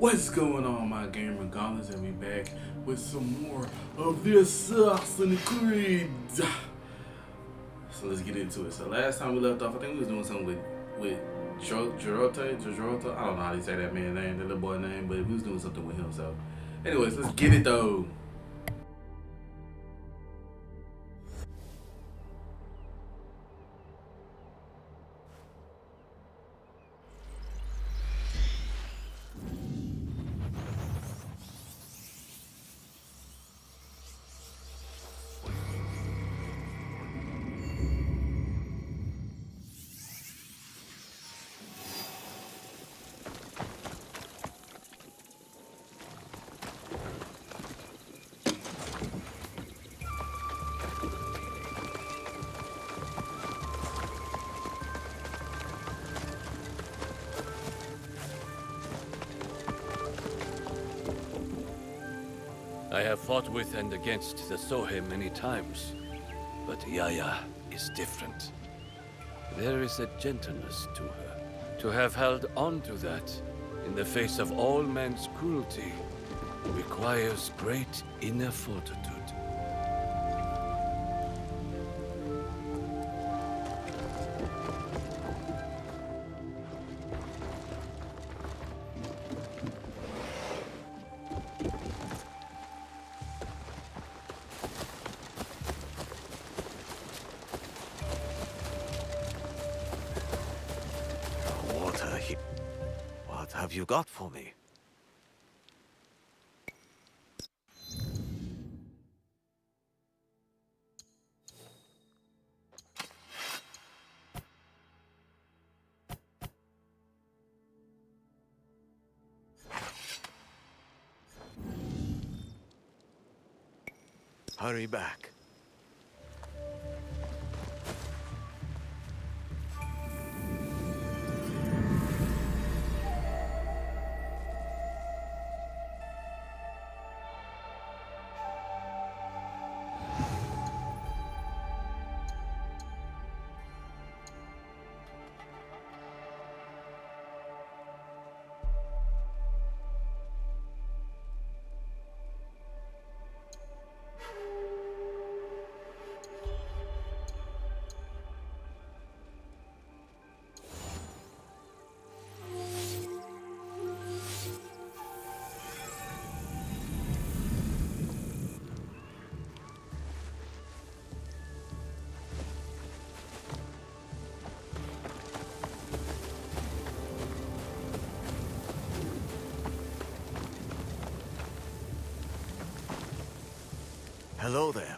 What's going on, my gamer gauntlets? And we back with some more of this Assassin's Creed. So let's get into it. So last time we left off, I think we was doing something with Girote. I don't know how to say that man's name, that little boy name, but we was doing something with him. So, anyways, let's get it though. I have fought with and against the Sohe many times, but Yaya is different. There is a gentleness to her. To have held on to that, in the face of all men's cruelty, requires great inner fortitude. What have you got for me? Hurry back. Hello there.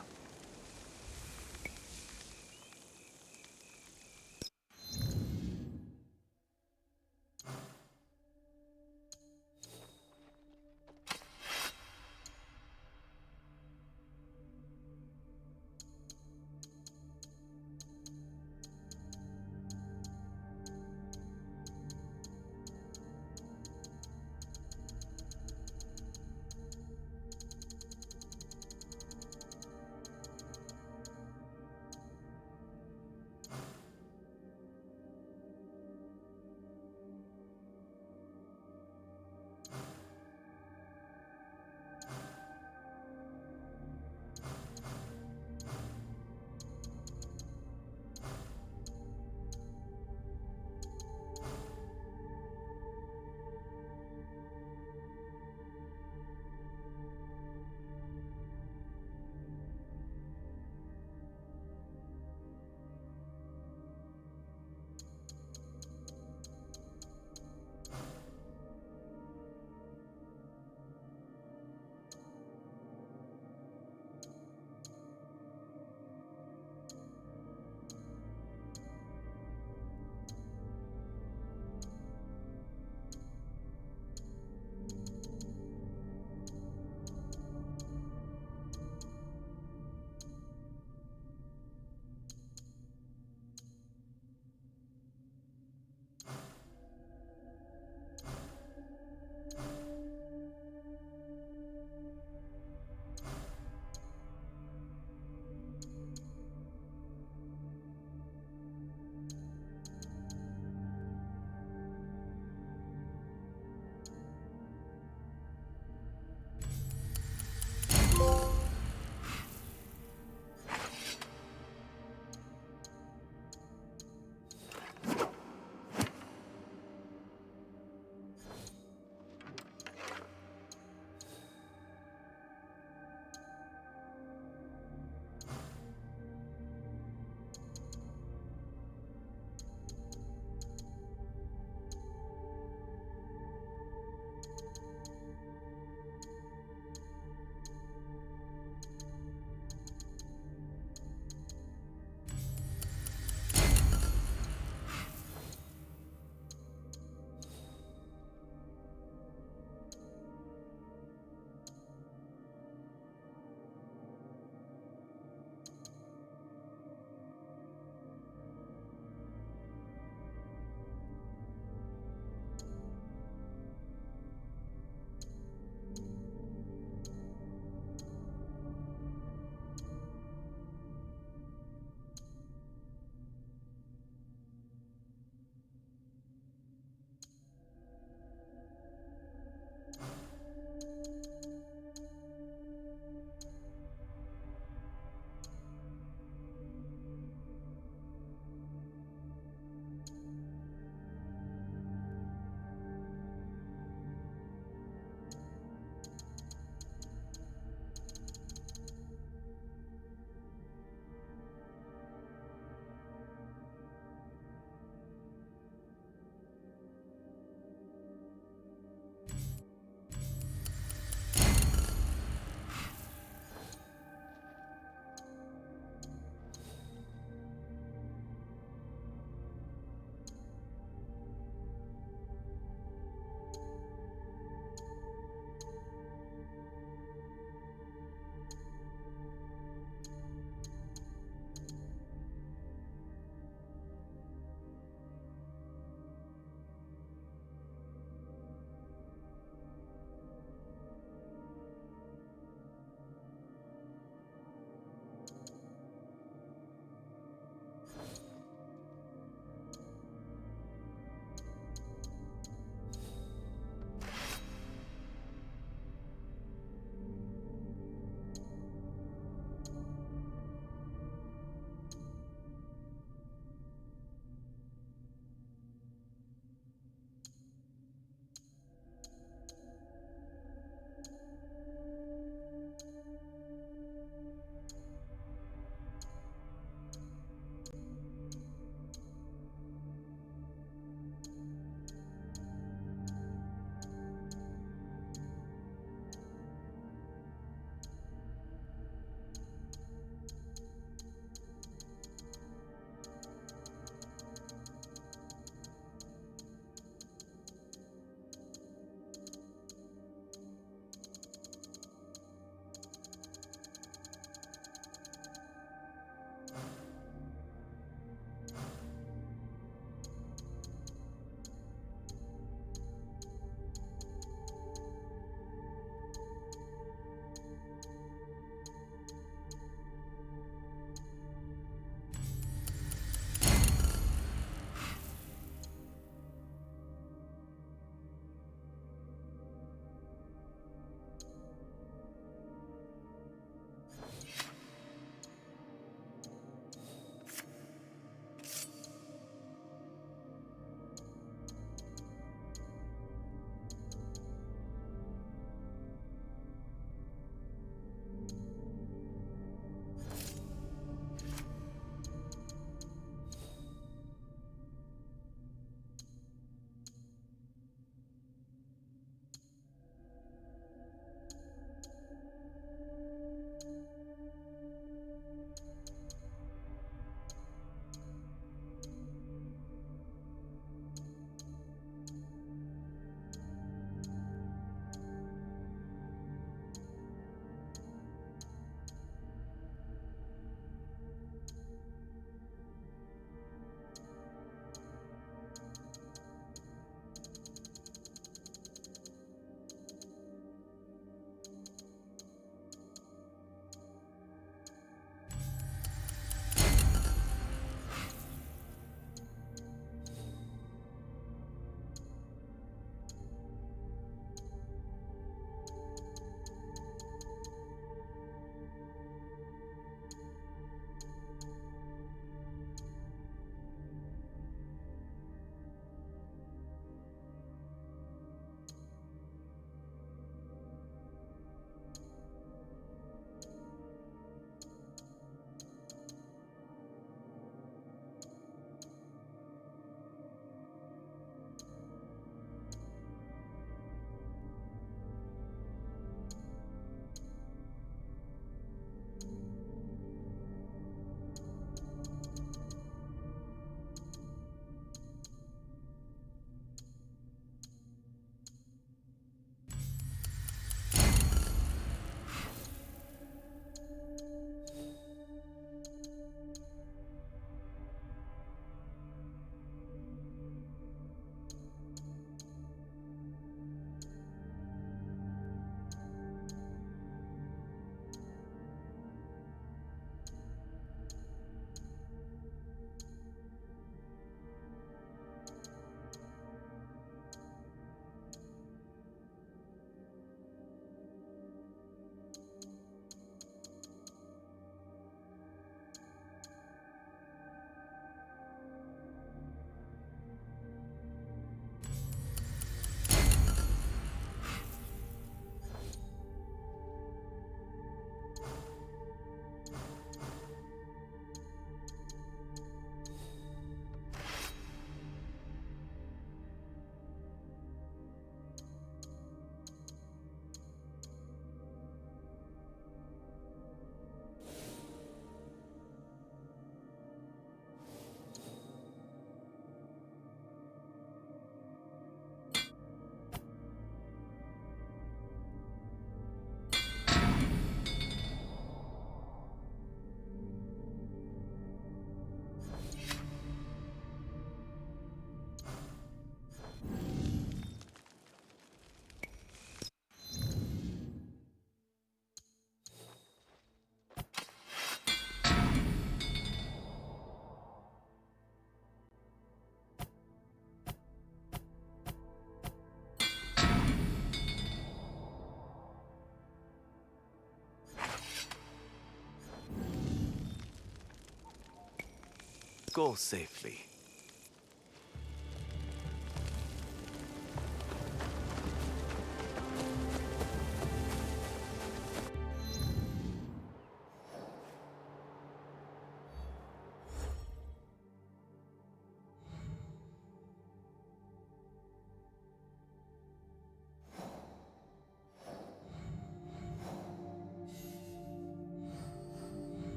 Go safely.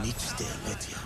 I need to stay alert here.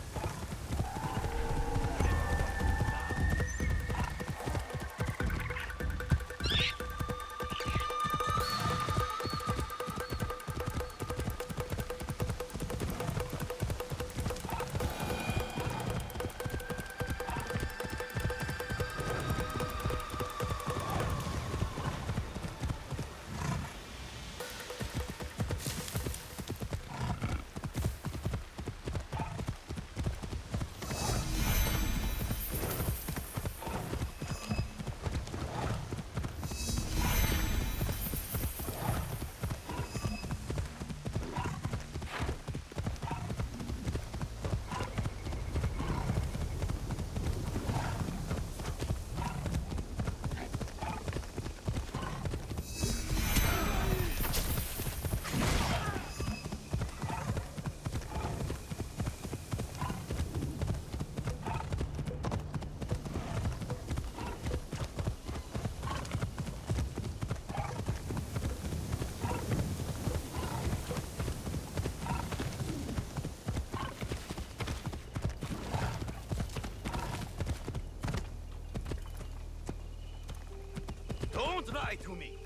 told lie to me.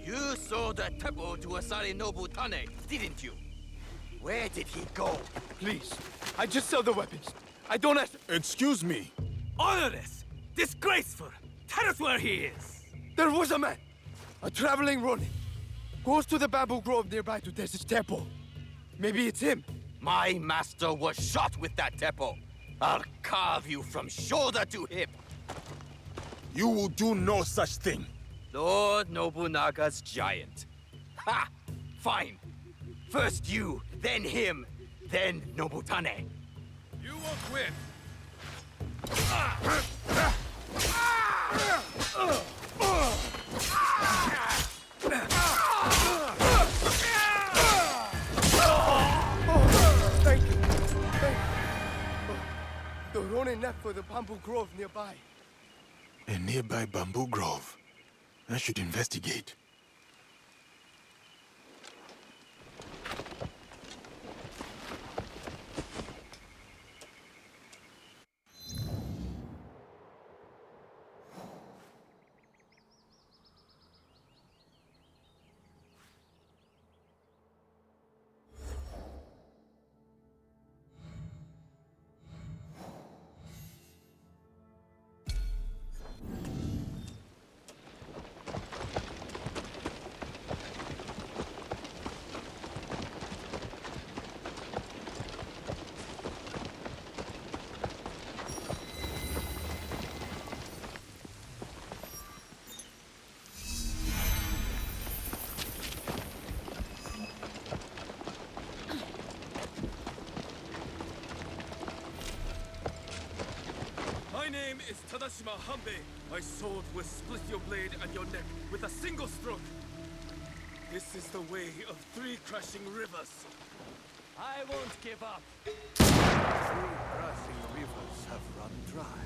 You sold the temple to Asari Nobutane, didn't you? Where did he go? Please, I just sell the weapons. I don't have to... Excuse me. Honorless! Disgraceful! Tell us where he is! There was a man, a traveling Ronin. Goes to the bamboo grove nearby to test his temple. Maybe it's him. My master was shot with that temple. I'll carve you from shoulder to hip. You will do no such thing. Lord Nobunaga's giant. Ha! Fine. First you, then him, then Nobutane. You won't win. Thank you. Thank you. The Ronin left for the bamboo grove nearby. A nearby bamboo grove. I should investigate. My name is Tadashima Hanbei. My sword will split your blade and your neck with a single stroke. This is the way of 3 crashing rivers. I won't give up. 3 crashing rivers have run dry.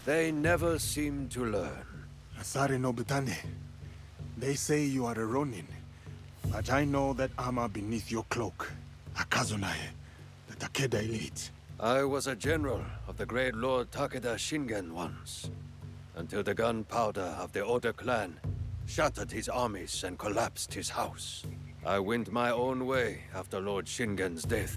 They never seem to learn. Asari Nobutane. They say you are a Ronin, but I know that armor beneath your cloak. Akazunae, the Takeda elite. I was a general of the great Lord Takeda Shingen once, until the gunpowder of the Oda clan shattered his armies and collapsed his house. I went my own way after Lord Shingen's death,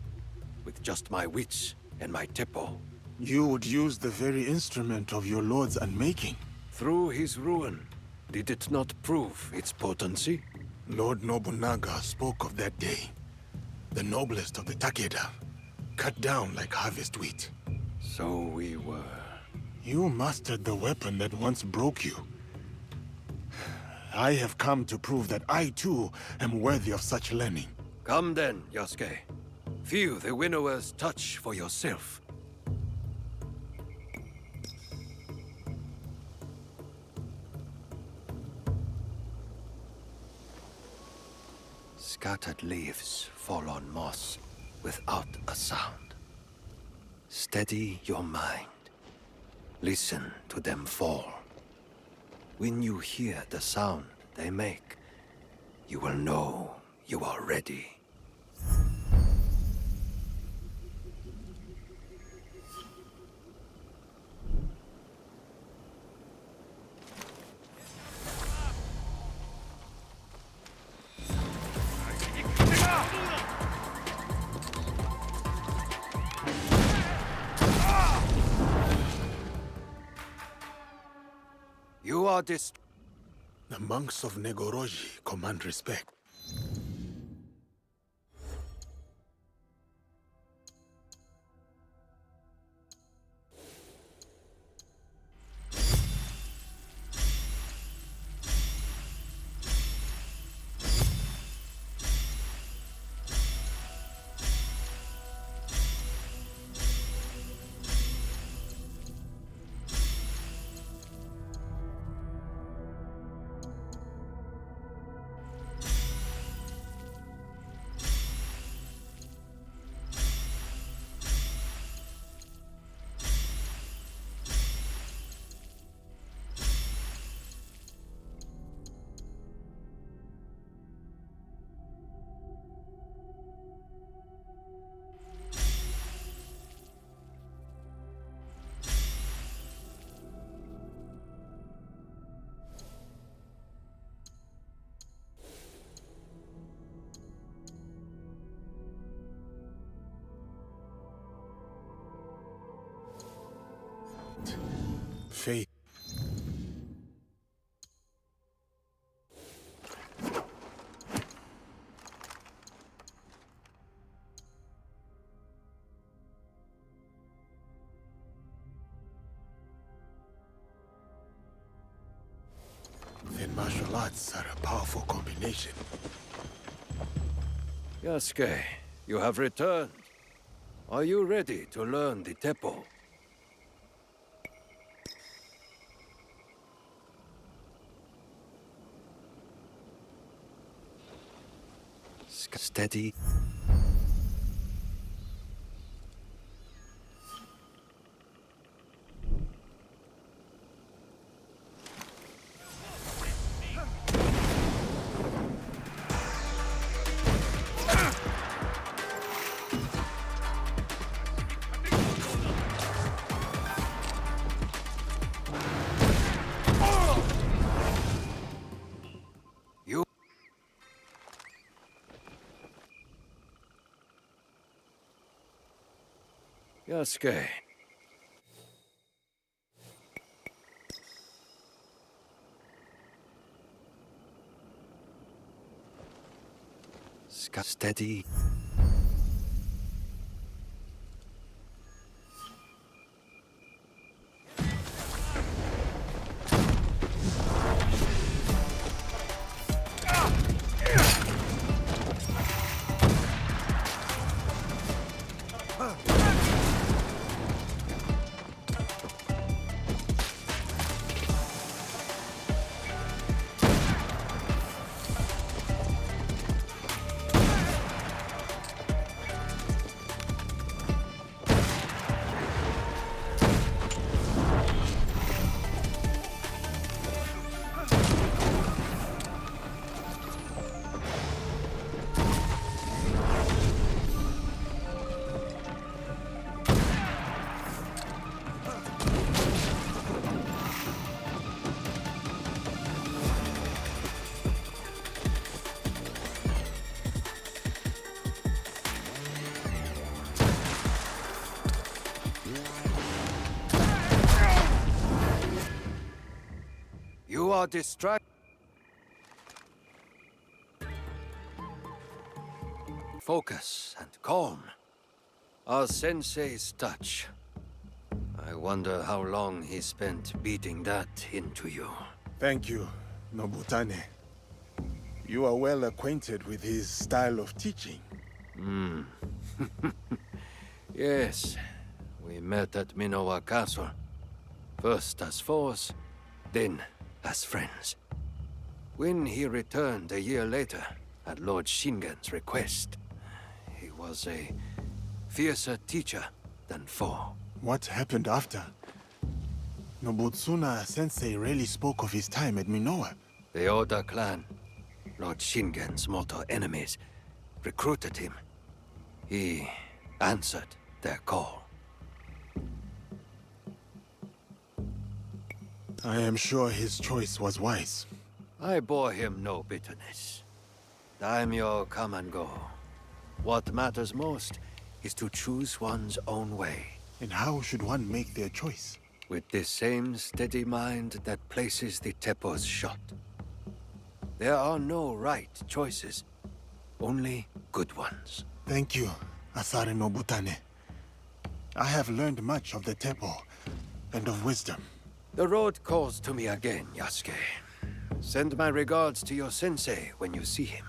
with just my wits and my teppo. You would use the very instrument of your lord's unmaking. Through his ruin, did it not prove its potency? Lord Nobunaga spoke of that day. The noblest of the Takeda, cut down like harvest wheat. So we were. You mastered the weapon that once broke you. I have come to prove that I too am worthy of such learning. Come then, Yasuke. Feel the winnower's touch for yourself. Scattered leaves fall on moss without a sound. Steady your mind. Listen to them fall. When you hear the sound they make, you will know you are ready. You are The monks of Negoroji command respect. martial arts are a powerful combination. Yasuke, you have returned. Are you ready to learn the Teppo? Steady. Yasuke. Steady. You are distracted. Focus and calm. Our sensei's touch. I wonder how long he spent beating that into you. Thank you, Nobutane. You are well acquainted with his style of teaching. Yes, we met at Minowa Castle. First as foes, then as friends. When he returned a year later, at Lord Shingen's request, he was a fiercer teacher than foe. What happened after? Nobutsuna Sensei rarely spoke of his time at Minowa. The Oda clan, Lord Shingen's mortal enemies, recruited him. He answered their call. I am sure his choice was wise. I bore him no bitterness. Daimyo come and go. What matters most is to choose one's own way. And how should one make their choice? With the same steady mind that places the Teppo's shot. There are no right choices, only good ones. Thank you, Asare Nobutane. I have learned much of the Teppo and of wisdom. The road calls to me again, Yasuke. Send my regards to your sensei when you see him.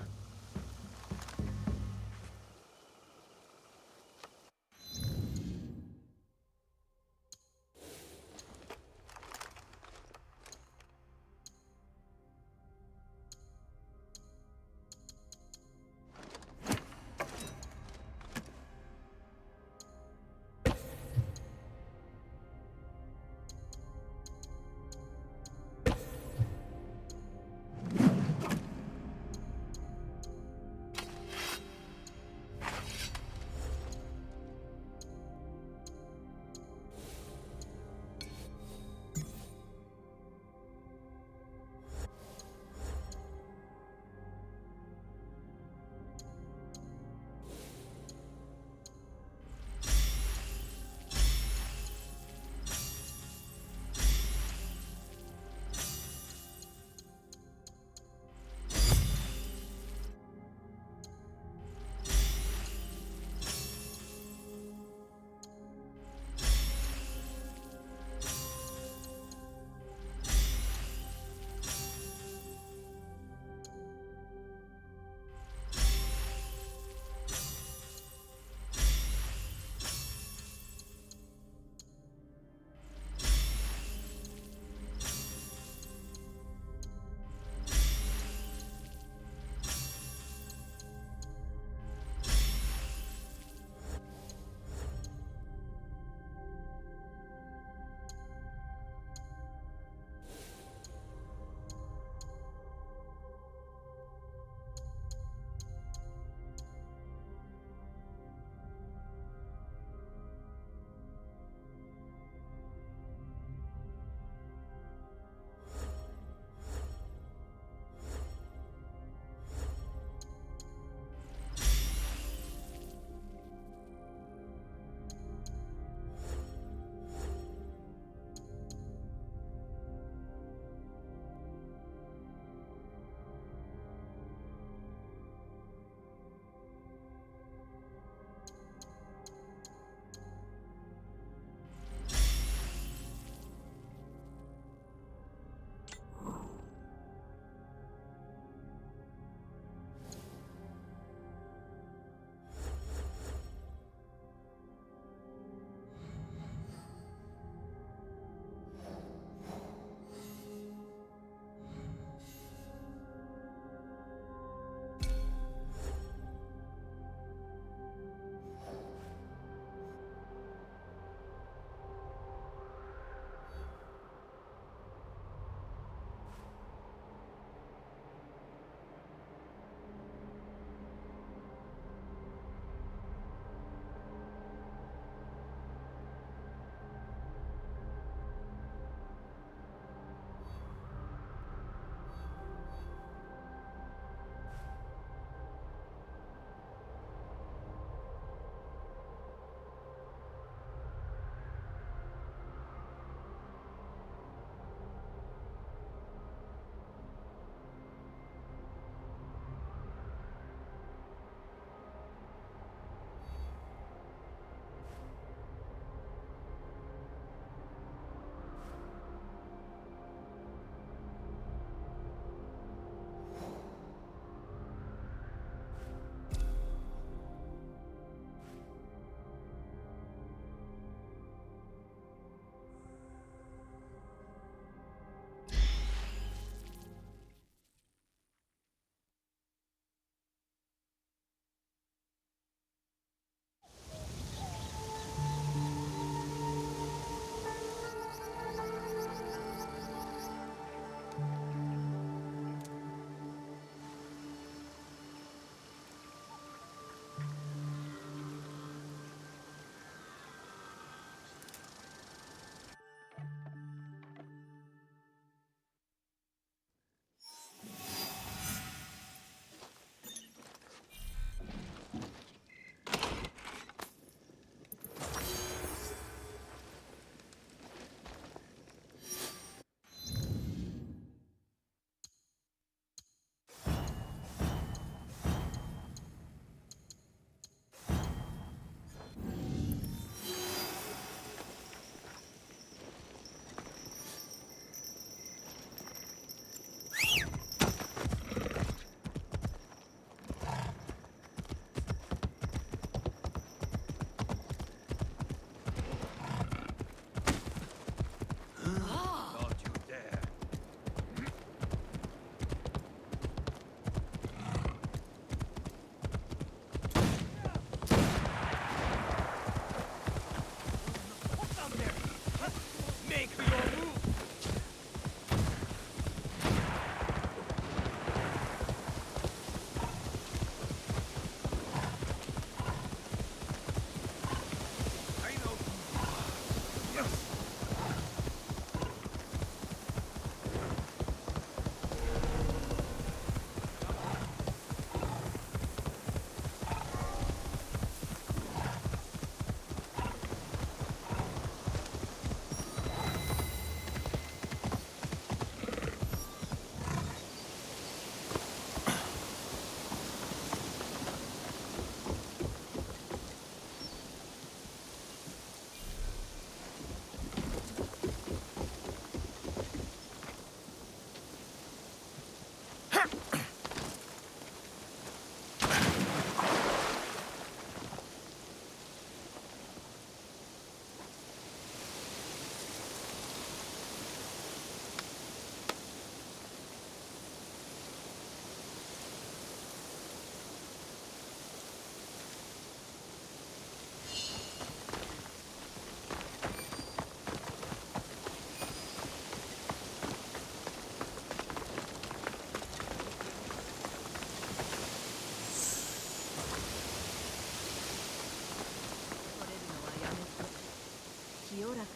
らかな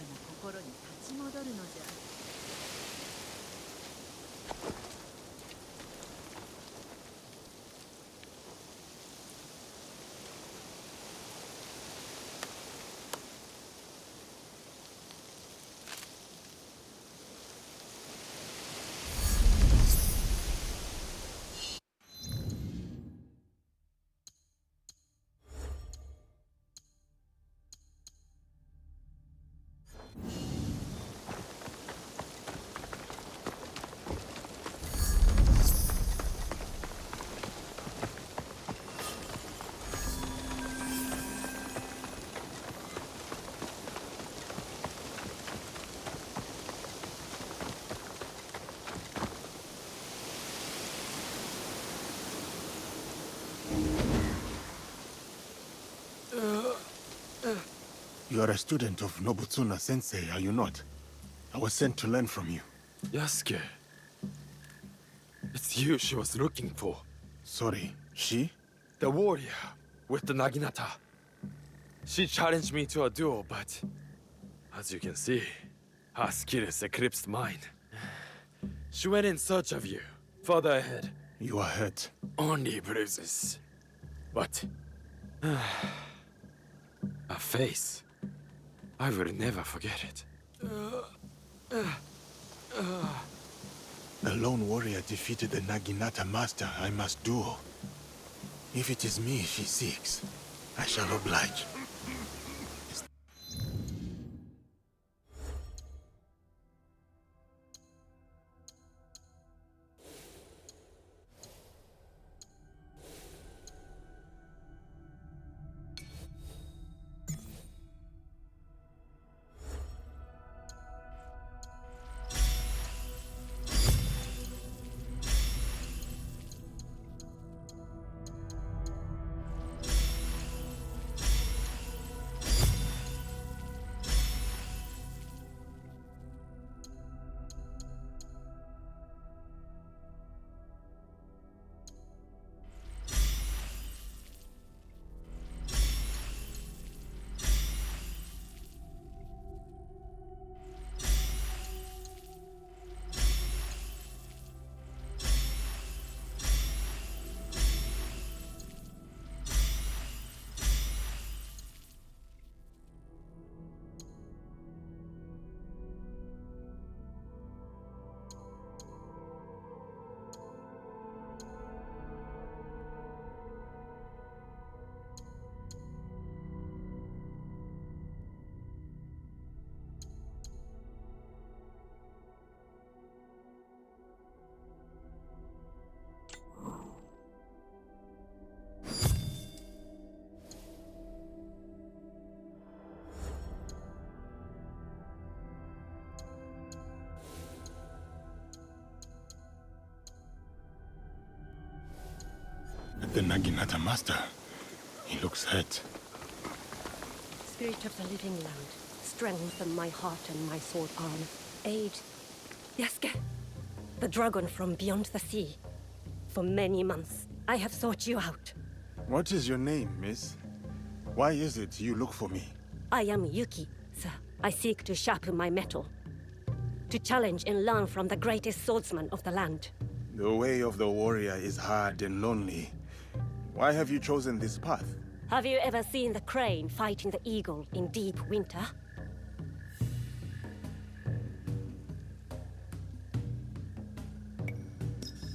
心に立ち戻るのじゃ。You are a student of Nobutsuna Sensei, are you not? I was sent to learn from you. Yasuke. It's you she was looking for. Sorry, she? The warrior with the Naginata. She challenged me to a duel, but as you can see, her skills eclipsed mine. She went in search of you, further ahead. You are hurt. Only bruises. But her face, I will never forget it. A lone warrior defeated the Naginata master I must duel. If it is me she seeks, I shall oblige. The Naginata master. He looks hurt. Spirit of the living land, strengthen my heart and my sword arm. Aid Yasuke, the dragon from beyond the sea. For many months, I have sought you out. What is your name, miss? Why is it you look for me? I am Yuki, sir. I seek to sharpen my mettle. To challenge and learn from the greatest swordsman of the land. The way of the warrior is hard and lonely. Why have you chosen this path? Have you ever seen the crane fighting the eagle in deep winter?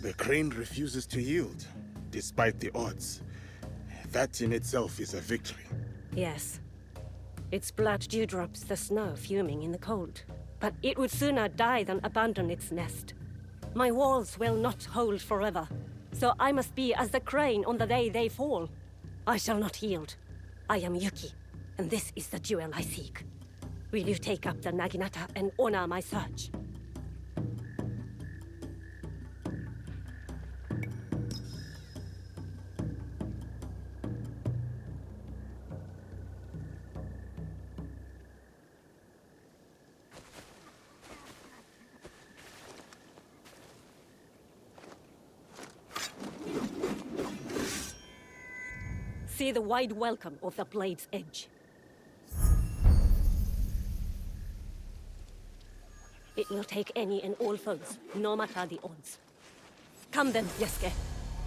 The crane refuses to yield, despite the odds. That in itself is a victory. Yes. Its blood dewdrops the snow fuming in the cold. But it would sooner die than abandon its nest. My walls will not hold forever, so I must be as the crane on the day they fall. I shall not yield. I am Yuki, and this is the jewel I seek. Will you take up the Naginata and honor my search? See the wide welcome of the blade's edge. It will take any and all foes, no matter the odds. Come then, Yesuke.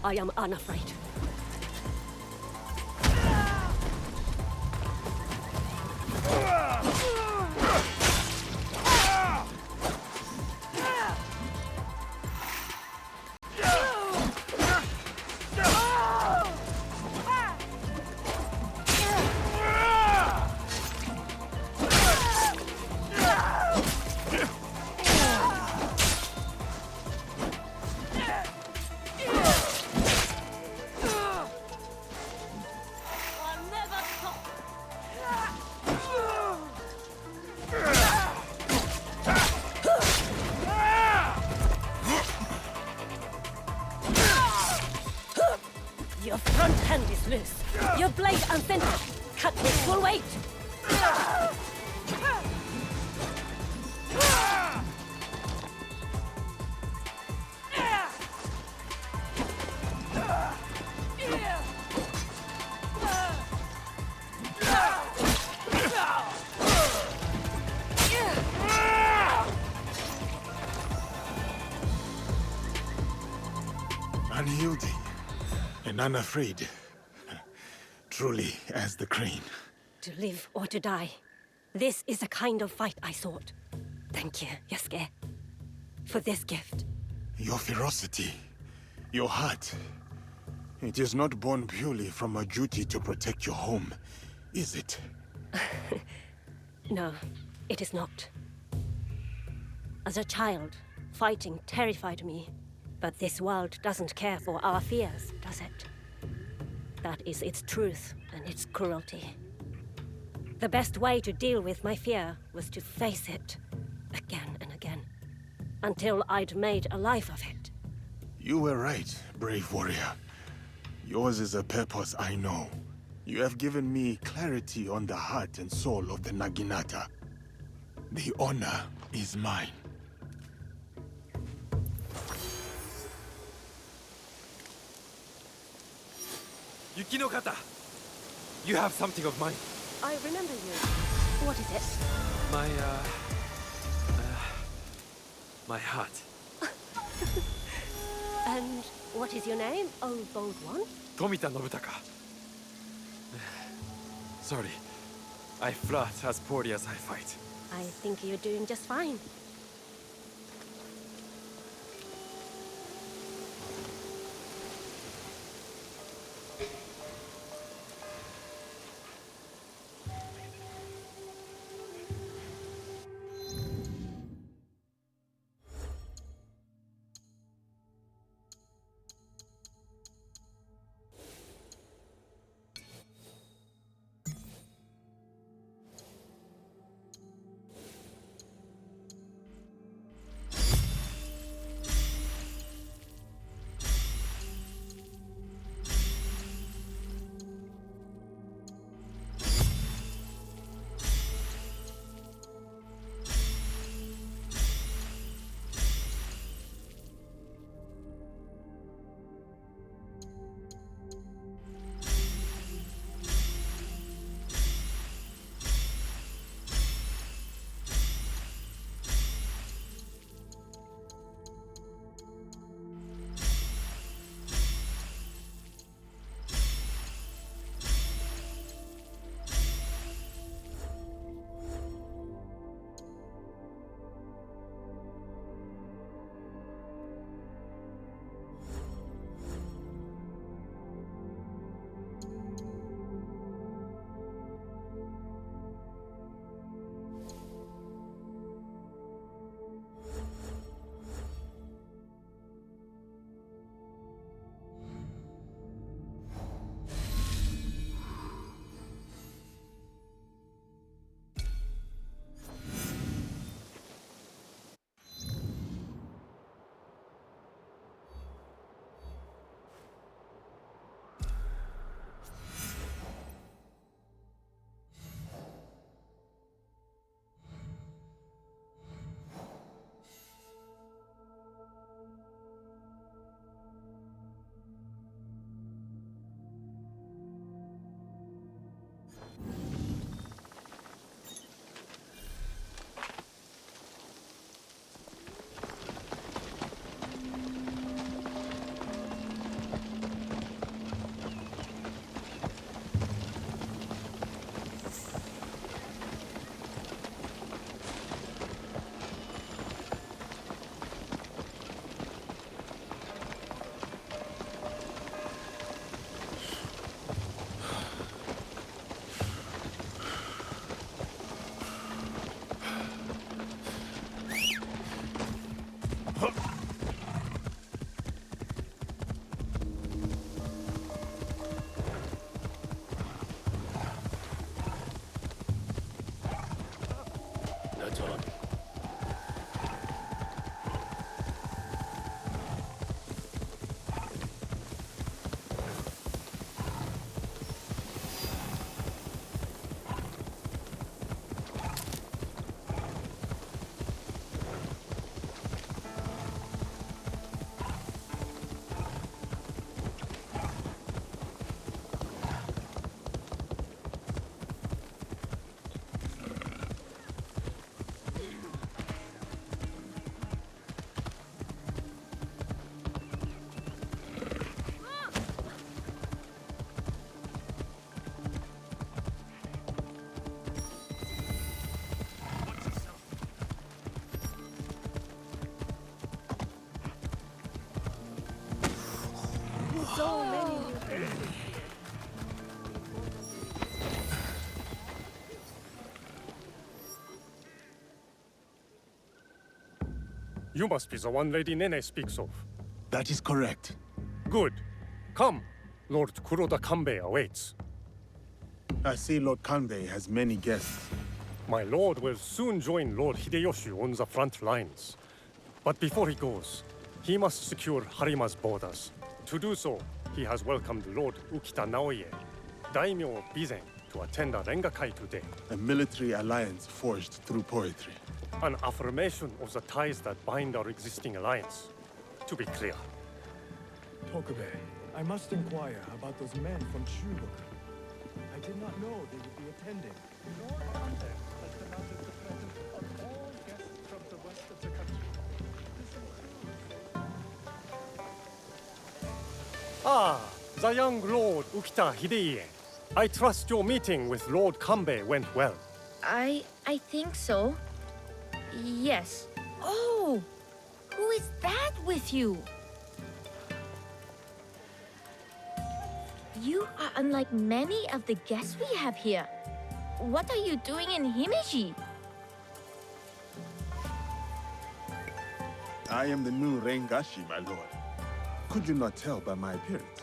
I am unafraid. Your front hand is loose. Your blade uncentered. Cut with full weight. Unyielding and unafraid. Truly as the crane. To live or to die. This is the kind of fight I sought. Thank you, Yesuke, for this gift. Your ferocity, your heart. It is not born purely from a duty to protect your home, is it? No, it is not. As a child, fighting terrified me. But this world doesn't care for our fears, does it? That is its truth and its cruelty. The best way to deal with my fear was to face it, again and again, until I'd made a life of it. You were right, brave warrior. Yours is a purpose I know. You have given me clarity on the heart and soul of the Naginata. The honor is mine. Ukita! You have something of mine. I remember you. What is it? My heart. And what is your name, oh bold one? Tomita Nobutaka. Sorry, I flirt as poorly as I fight. I think you're doing just fine. That's all. So many new faces. You must be the one Lady Nene speaks of. That is correct. Good. Come. Lord Kuroda Kanbei awaits. I see Lord Kanbei has many guests. My lord will soon join Lord Hideyoshi on the front lines. But before he goes, he must secure Harima's borders. To do so, he has welcomed Lord Ukita Naoie, Daimyo Bizen, to attend a Rengakai today. A military alliance forged through poetry. An affirmation of the ties that bind our existing alliance. To be clear. Tokube, I must inquire about those men from Shugoku. I did not know they would be attending. Lord Conde has demanded the presence of all guests from the west of the country. This includes... Ah, the young Lord Ukita Hideye. I trust your meeting with Lord Kanbei went well. I think so. Yes. Oh! Who is that with you? You are unlike many of the guests we have here. What are you doing in Himeji? I am the new Rengashi, my lord. Could you not tell by my appearance?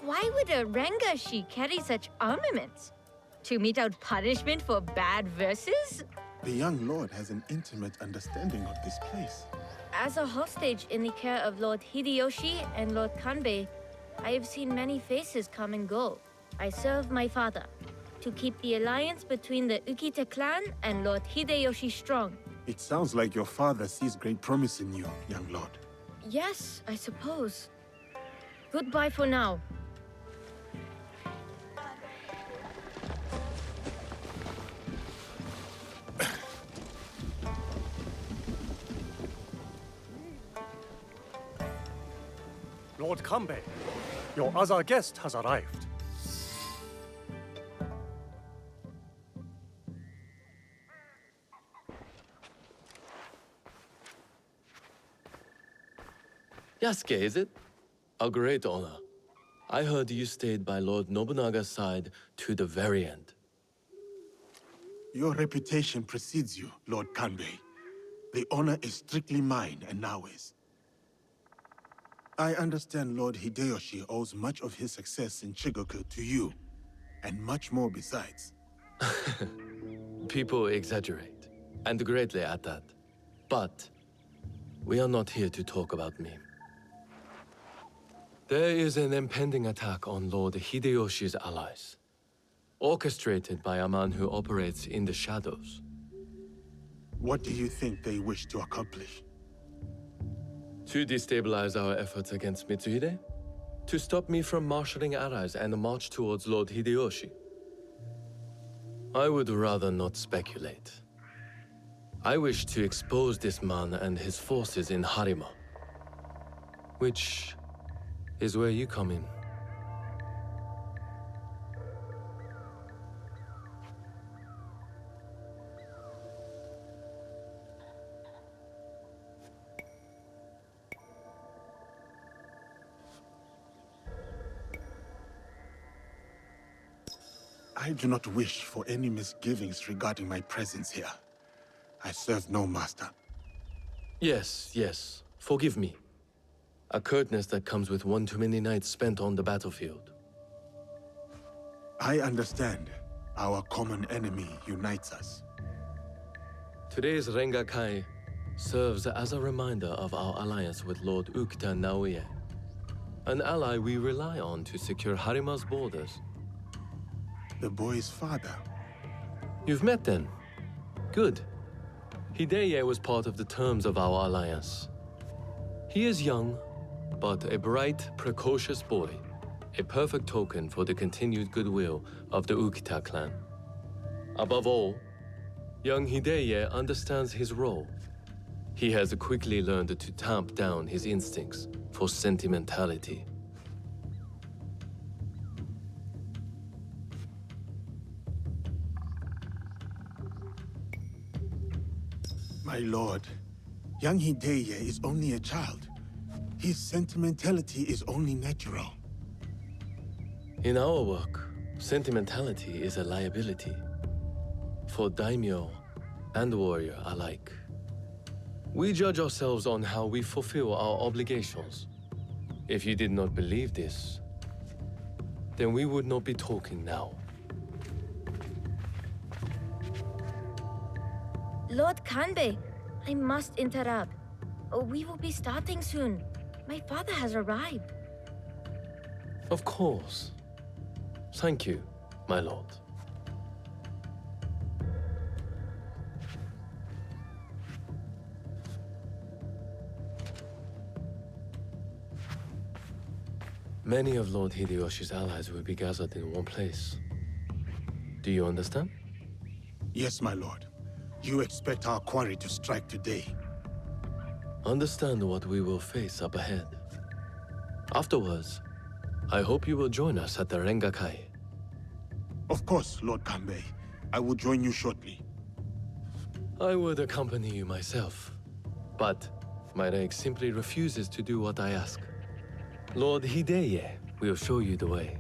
Why would a Rengashi carry such armaments? To mete out punishment for bad verses? The young lord has an intimate understanding of this place. As a hostage in the care of Lord Hideyoshi and Lord Kanbei, I have seen many faces come and go. I serve my father to keep the alliance between the Ukita clan and Lord Hideyoshi strong. It sounds like your father sees great promise in you, young lord. Yes, I suppose. Goodbye for now. Lord Kanbei, your other guest has arrived. Yasuke, is it? A great honor. I heard you stayed by Lord Nobunaga's side to the very end. Your reputation precedes you, Lord Kanbei. The honor is strictly mine and Naoie's. I understand Lord Hideyoshi owes much of his success in Shigoku to you, and much more besides. People exaggerate, and greatly at that. But we are not here to talk about me. There is an impending attack on Lord Hideyoshi's allies, orchestrated by a man who operates in the shadows. What do you think they wish to accomplish? To destabilize our efforts against Mitsuhide? To stop me from marshalling allies and march towards Lord Hideyoshi? I would rather not speculate. I wish to expose this man and his forces in Harima, which is where you come in. I do not wish for any misgivings regarding my presence here. I serve no master. Yes. Forgive me. A curtness that comes with one too many nights spent on the battlefield. I understand. Our common enemy unites us. Today's Rengakai serves as a reminder of our alliance with Lord Ukita Naoie, an ally we rely on to secure Harima's borders. The boy's father? You've met then? Good. Hideye was part of the terms of our alliance. He is young, but a bright, precocious boy, a perfect token for the continued goodwill of the Ukita clan. Above all, young Hideye understands his role. He has quickly learned to tamp down his instincts for sentimentality. My lord, young Hideye is only a child. His sentimentality is only natural. In our work, sentimentality is a liability for daimyo and warrior alike. We judge ourselves on how we fulfill our obligations. If you did not believe this, then we would not be talking now. Lord Kanbei, I must interrupt. We will be starting soon. My father has arrived. Of course. Thank you, my lord. Many of Lord Hideyoshi's allies will be gathered in one place. Do you understand? Yes, my lord. You expect our quarry to strike today. Understand what we will face up ahead. Afterwards, I hope you will join us at the Rengakai. Of course, Lord Kanbei. I will join you shortly. I would accompany you myself, but my rank simply refuses to do what I ask. Lord Hideye will show you the way.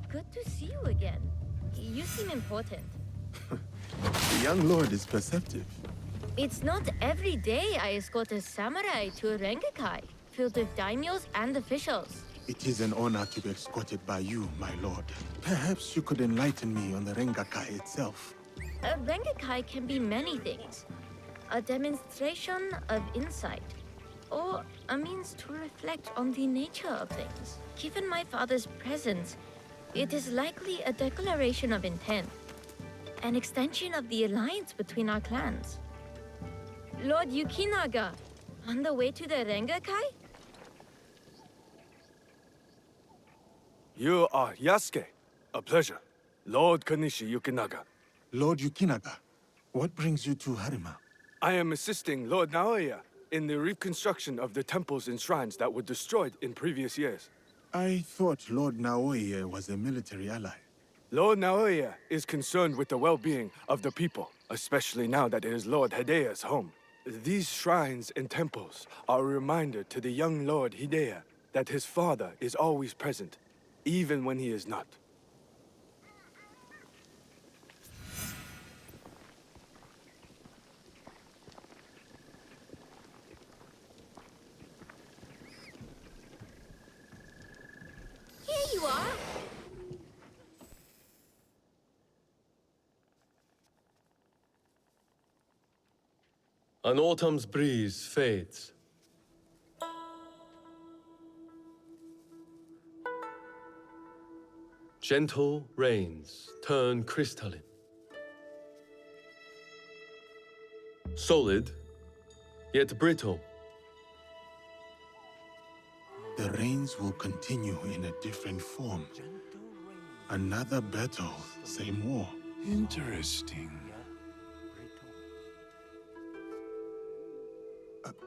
Good to see you again. You seem important. The young lord is perceptive. It's not every day I escort a samurai to a Rengakai, filled with daimyos and officials. It is an honor to be escorted by you, my lord. Perhaps you could enlighten me on the Rengakai itself. A Rengakai can be many things. A demonstration of insight, or a means to reflect on the nature of things. Given my father's presence, it is likely a declaration of intent, an extension of the alliance between our clans. Lord Yukinaga, on the way to the Rengakai? You are Yasuke. A pleasure. Lord Kanishi Yukinaga. Lord Yukinaga, what brings you to Harima? I am assisting Lord Naoie in the reconstruction of the temples and shrines that were destroyed in previous years. I thought Lord Naoie was a military ally. Lord Naoie is concerned with the well-being of the people, especially now that it is Lord Hideya's home. These shrines and temples are a reminder to the young Lord Hideye that his father is always present, even when he is not. Here you are! An autumn's breeze fades. Gentle rains turn crystalline. Solid, yet brittle. The rains will continue in a different form. Another battle, same war. Interesting.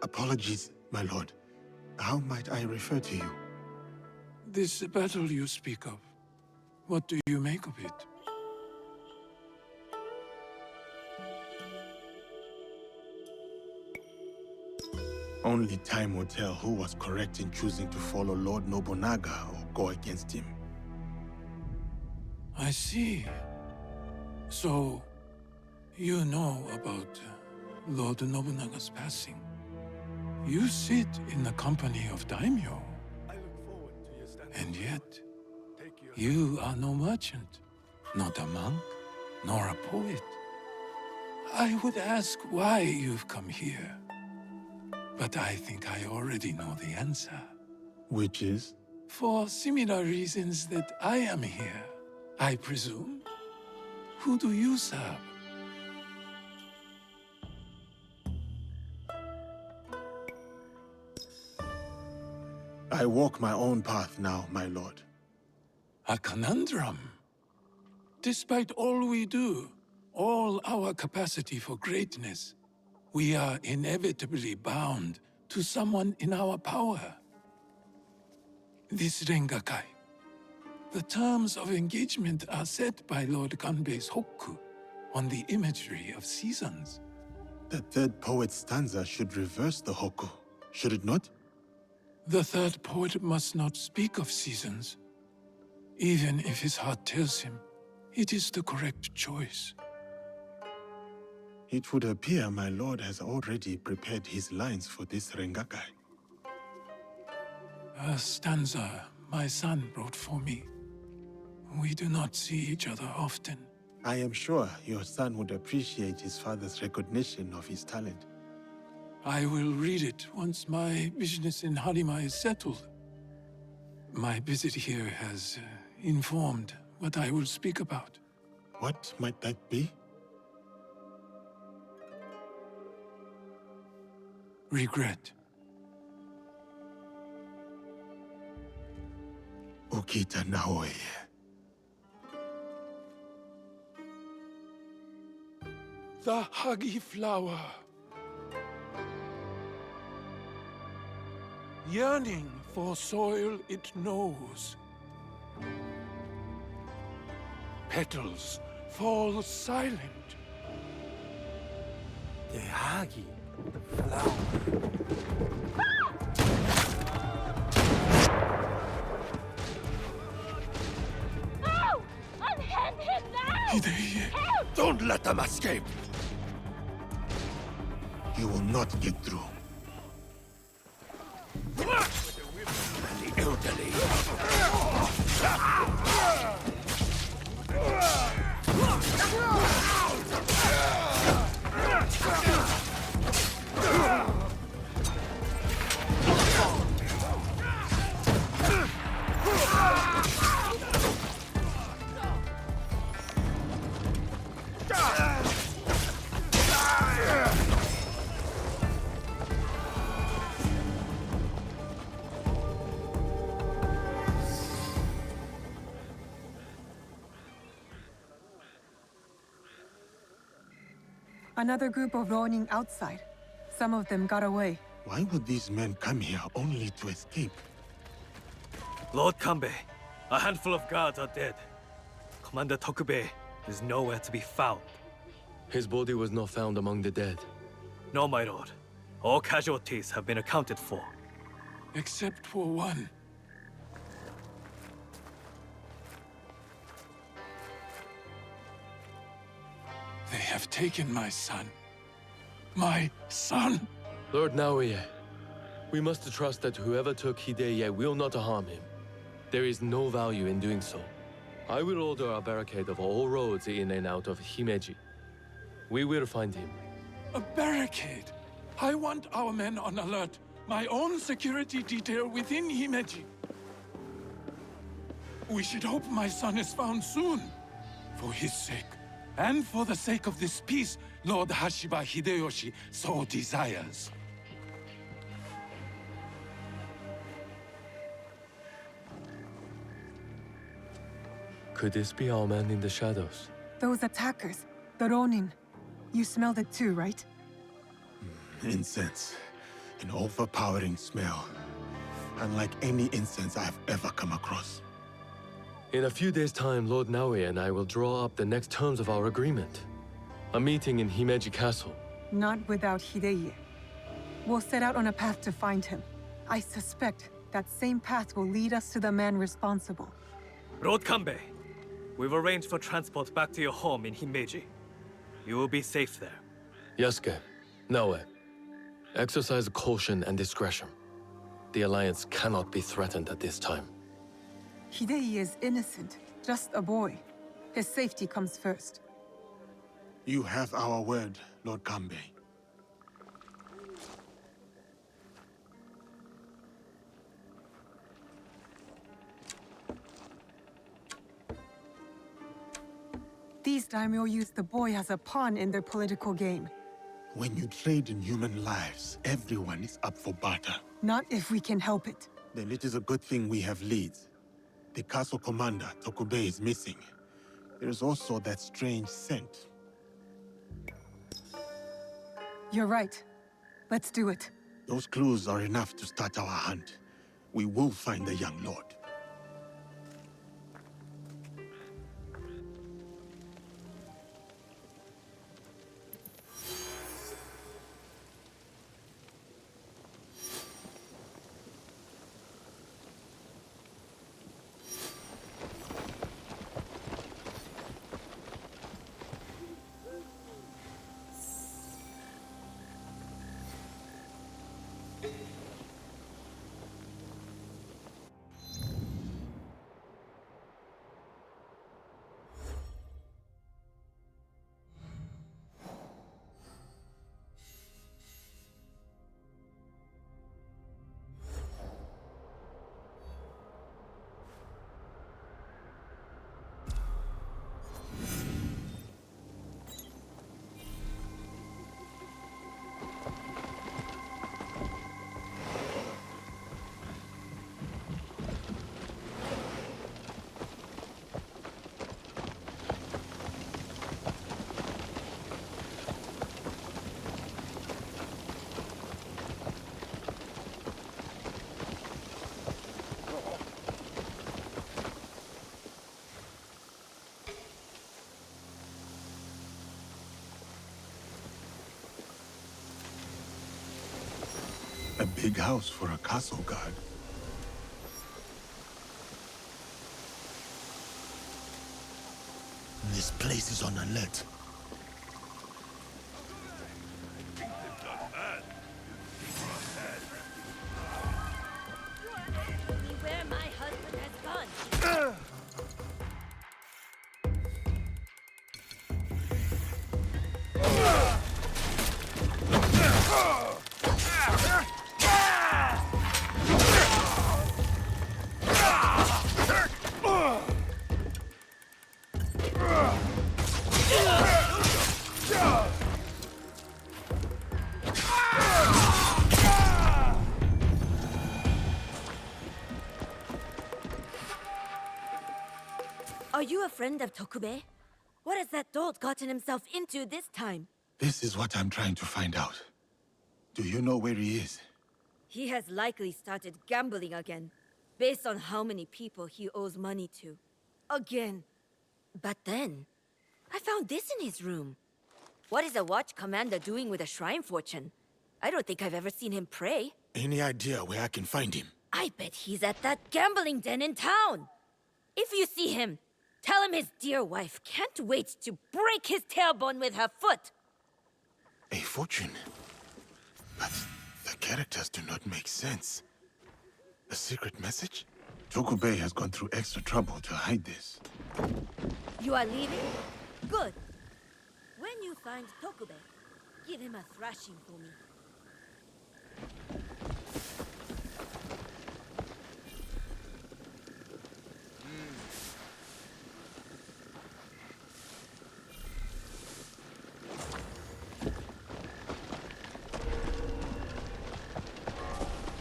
Apologies, my lord. How might I refer to you? This battle you speak of, what do you make of it? Only time will tell who was correct in choosing to follow Lord Nobunaga or go against him. I see. So, you know about Lord Nobunaga's passing. You sit in the company of daimyo. And yet, you are no merchant, not a monk, nor a poet. I would ask why you've come here. But I think I already know the answer. Which is? For similar reasons that I am here, I presume. Who do you serve? I walk my own path now, my lord. A conundrum. Despite all we do, all our capacity for greatness, we are inevitably bound to someone in our power. This Rengakai. The terms of engagement are set by Lord Kanbei's hokku on the imagery of seasons. The third poet's stanza should reverse the hokku, should it not? The third poet must not speak of seasons. Even if his heart tells him, it is the correct choice. It would appear my lord has already prepared his lines for this Rengakai. A stanza my son wrote for me. We do not see each other often. I am sure your son would appreciate his father's recognition of his talent. I will read it once my business in Harima is settled. My visit here has informed what I will speak about. What might that be? Regret. Ukita Naoie. The Hagi flower. Yearning for soil it knows. Petals fall silent. The Hagi flower. No! Unhand him now! Hideye! Don't let them escape! You will not get through. The elderly. Another group of Ronin outside. Some of them got away. Why would these men come here only to escape? Lord Kanbei, a handful of guards are dead. Commander Tokubei is nowhere to be found. His body was not found among the dead. No, my lord. All casualties have been accounted for. Except for one. They have taken my son. My son! Lord Naoie, we must trust that whoever took Hideye will not harm him. There is no value in doing so. I will order a barricade of all roads in and out of Himeji. We will find him. A barricade? I want our men on alert. My own security detail within Himeji. We should hope my son is found soon. For his sake. And for the sake of this peace, Lord Hashiba Hideyoshi so desires. Could this be our man in the shadows? Those attackers, the Ronin. You smelled it too, right? Incense. An overpowering smell. Unlike any incense I've ever come across. In a few days' time, Lord Naoie and I will draw up the next terms of our agreement. A meeting in Himeji Castle. Not without Hideye. We'll set out on a path to find him. I suspect that same path will lead us to the man responsible. Lord Kanbei, we've arranged for transport back to your home in Himeji. You will be safe there. Yasuke, Naoie, exercise caution and discretion. The Alliance cannot be threatened at this time. Hidei is innocent, just a boy. His safety comes first. You have our word, Lord Kanbei. These daimyo use the boy as a pawn in their political game. When you trade in human lives, everyone is up for barter. Not if we can help it. Then it is a good thing we have leads. The castle commander, Tokube, is missing. There is also that strange scent. You're right. Let's do it. Those clues are enough to start our hunt. We will find the young lord. A big house for a castle guard. This place is on alert. Where my husband has gone. Are you a friend of Tokube? What has that dolt gotten himself into this time? This is what I'm trying to find out. Do you know where he is? He has likely started gambling again, based on how many people he owes money to. Again. But then, I found this in his room. What is a watch commander doing with a shrine fortune? I don't think I've ever seen him pray. Any idea where I can find him? I bet he's at that gambling den in town. If you see him, tell him his dear wife can't wait to break his tailbone with her foot. A fortune? But the characters do not make sense. A secret message? Tokube has gone through extra trouble to hide this. You are leaving? Good. When you find Tokube, give him a thrashing for me.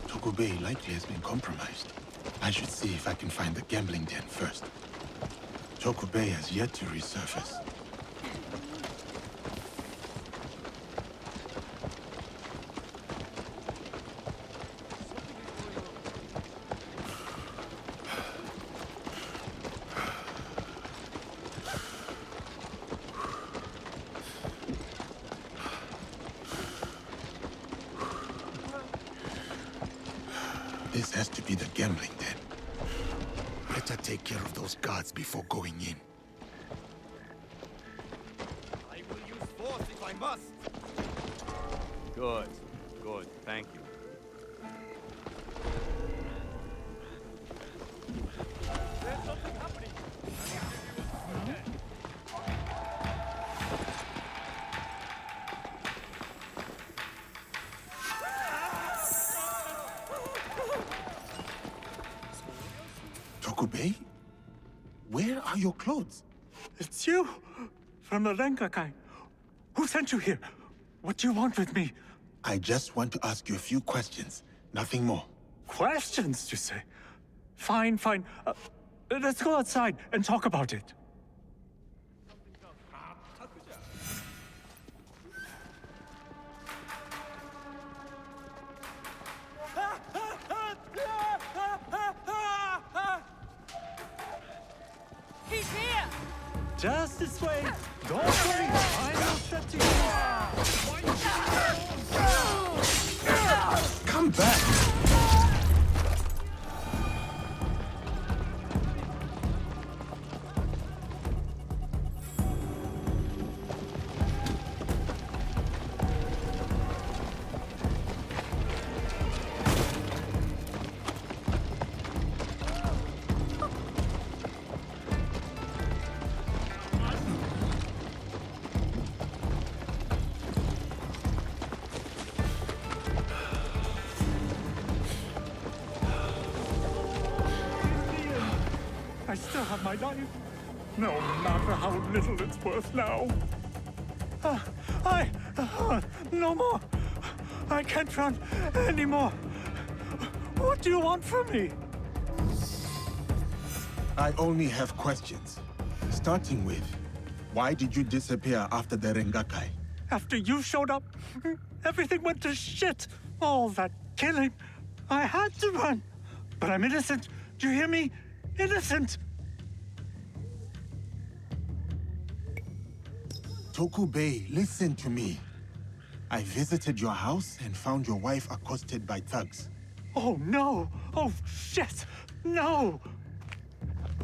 Tokube likely has been compromised. I should see if I can find the gambling den first. Tokube has yet to resurface. This has to be the gambling den. Better take care of those guards before going in. I will use force if I must. Good. Good. Thank you. There's something happening. Tokubei? Where are your clothes? It's you! From the Rengakai. Who sent you here? What do you want with me? I just want to ask you a few questions. Nothing more. Questions, you say? Fine, fine. Let's go outside and talk about it. He's here! Just this way. Don't worry. I will shut you down. Come back! I still have my life. No matter how little it's worth now. No more. I can't run anymore. What do you want from me? I only have questions. Starting with, why did you disappear after the Rengakai? After you showed up, everything went to shit. All that killing. I had to run. But I'm innocent. Do you hear me? Innocent. Tokubei, listen to me. I visited your house and found your wife accosted by thugs. Oh, no. Oh, shit. No.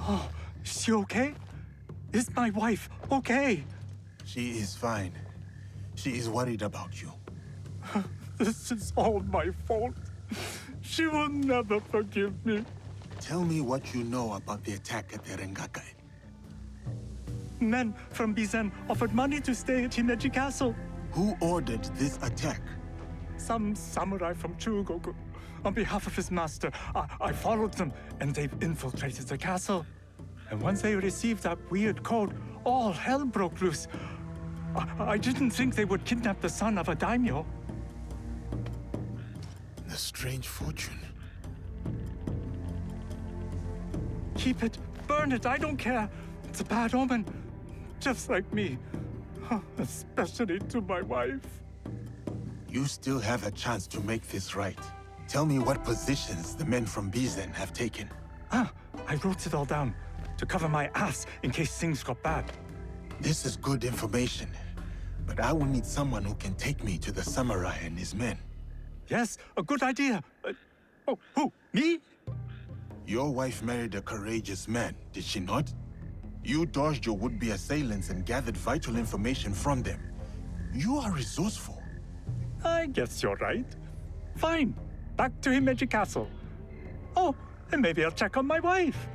Oh, is she okay? Is my wife okay? She is fine. She is worried about you. This is all my fault. She will never forgive me. Tell me what you know about the attack at the Rengakai. Men from Bizen offered money to stay at Himeji Castle. Who ordered this attack? Some samurai from Chugoku. On behalf of his master, I followed them, and they've infiltrated the castle. And once they received that weird code, all hell broke loose. I didn't think they would kidnap the son of a daimyo. The strange fortune. Keep it, burn it, I don't care. It's a bad omen, just like me. Especially to my wife. You still have a chance to make this right. Tell me what positions the men from Bizen have taken. I wrote it all down to cover my ass in case things got bad. This is good information, but I will need someone who can take me to the samurai and his men. Yes, a good idea. Oh, who? Me? Your wife married a courageous man, did she not? You dodged your would-be assailants and gathered vital information from them. You are resourceful. I guess you're right. Fine. Back to Himeji Castle. Oh, and maybe I'll check on my wife.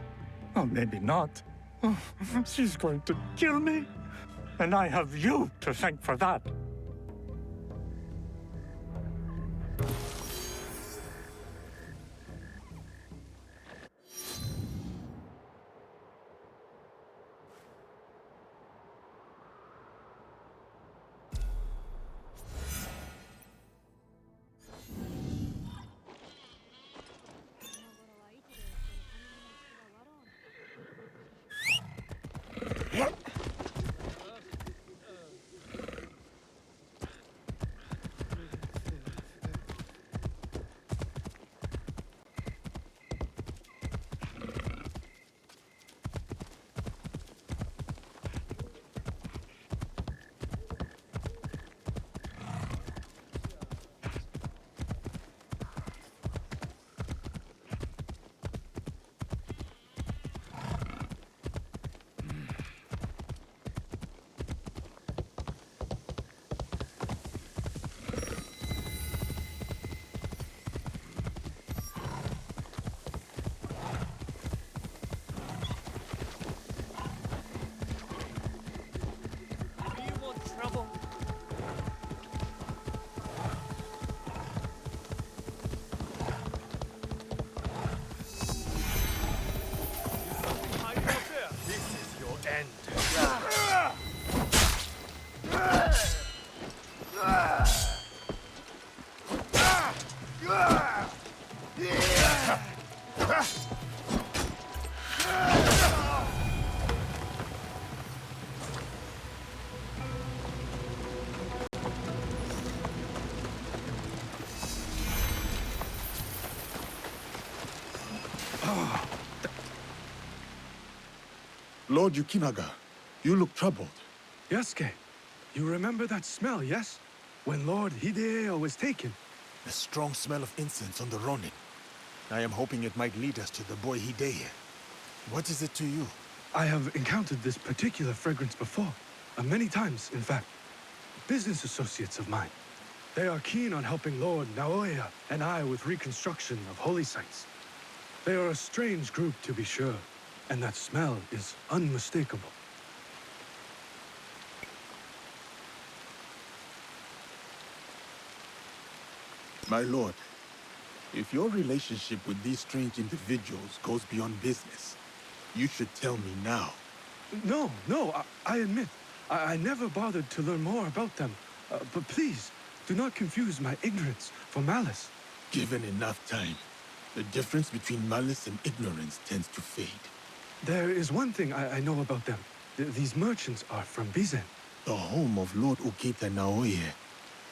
Oh, maybe not. Oh, she's going to kill me. And I have you to thank for that. Lord Yukinaga, you look troubled. Yasuke, you remember that smell, yes? When Lord Hideo was taken. A strong smell of incense on the Ronin. I am hoping it might lead us to the boy Hideo. What is it to you? I have encountered this particular fragrance before. Many times, in fact. Business associates of mine. They are keen on helping Lord Naoie and I with reconstruction of holy sites. They are a strange group, to be sure, and that smell is unmistakable. My lord, if your relationship with these strange individuals goes beyond business, you should tell me now. No, I admit, I never bothered to learn more about them. But please, do not confuse my ignorance for malice. Given enough time, the difference between malice and ignorance tends to fade. There is one thing I know about them. These merchants are from Bizen. The home of Lord Ukita Naoie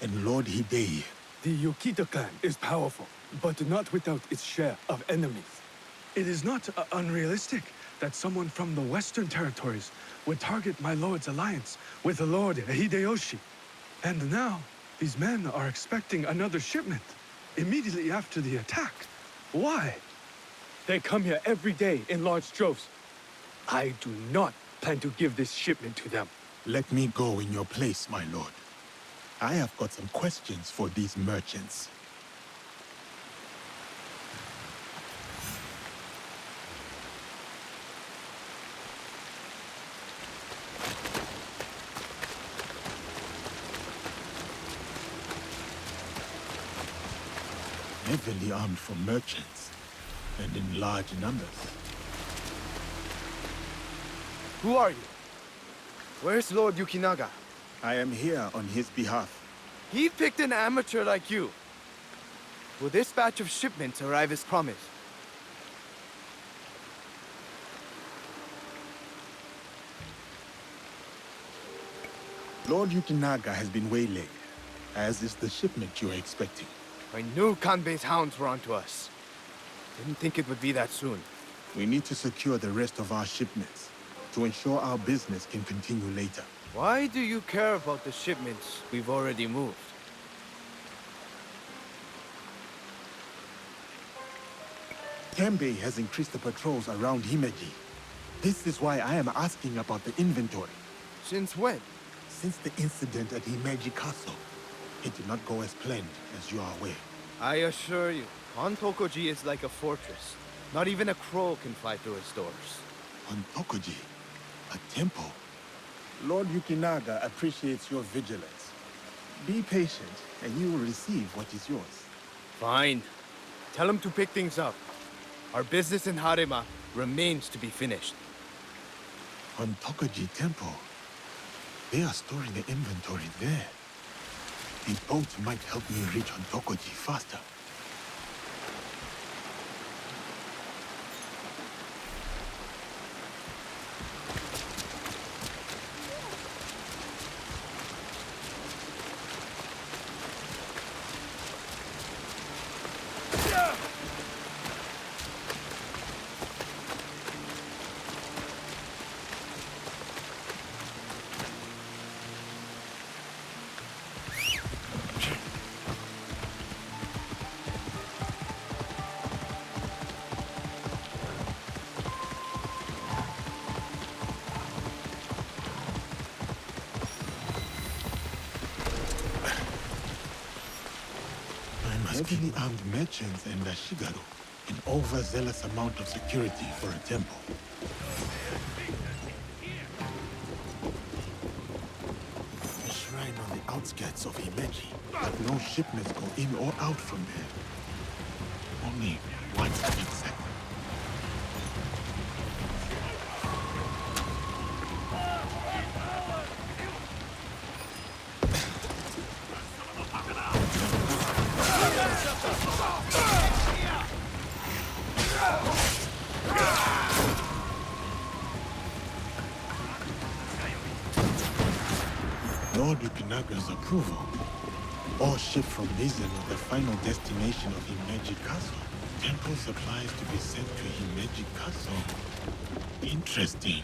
and Lord Hideo. The Ukita clan is powerful, but not without its share of enemies. It is not unrealistic that someone from the Western territories would target my lord's alliance with the Lord Hideyoshi. And now, these men are expecting another shipment, immediately after the attack. Why? They come here every day in large droves. I do not plan to give this shipment to them. Let me go in your place, my lord. I have got some questions for these merchants. Heavily armed for merchants, and in large numbers. Who are you? Where's Lord Yukinaga? I am here on his behalf. He picked an amateur like you. Will this batch of shipments arrive as promised? Lord Yukinaga has been waylaid, as is the shipment you are expecting. I knew Kanbei's hounds were onto us. Didn't think it would be that soon. We need to secure the rest of our shipments to ensure our business can continue later. Why do you care about the shipments we've already moved? Kanbei has increased the patrols around Himeji. This is why I am asking about the inventory. Since when? Since the incident at Himeji Castle. It did not go as planned, as you are aware. I assure you, Hontokoji is like a fortress. Not even a crow can fly through its doors. Hontokoji? A temple? Lord Yukinaga appreciates your vigilance. Be patient, and you will receive what is yours. Fine. Tell him to pick things up. Our business in Harima remains to be finished. Hontokoji Temple? They are storing the inventory there. A boat might help me reach Hontokoji faster. Heavily armed merchants and a Shigaru, an overzealous amount of security for a temple. A shrine on the outskirts of Himeji, but no shipments go in or out from there. Only one insect. Lord Yukinaga's approval. All shipped from Bizen are the final destination of Himeji Castle. Temple supplies to be sent to Himeji Castle. Interesting.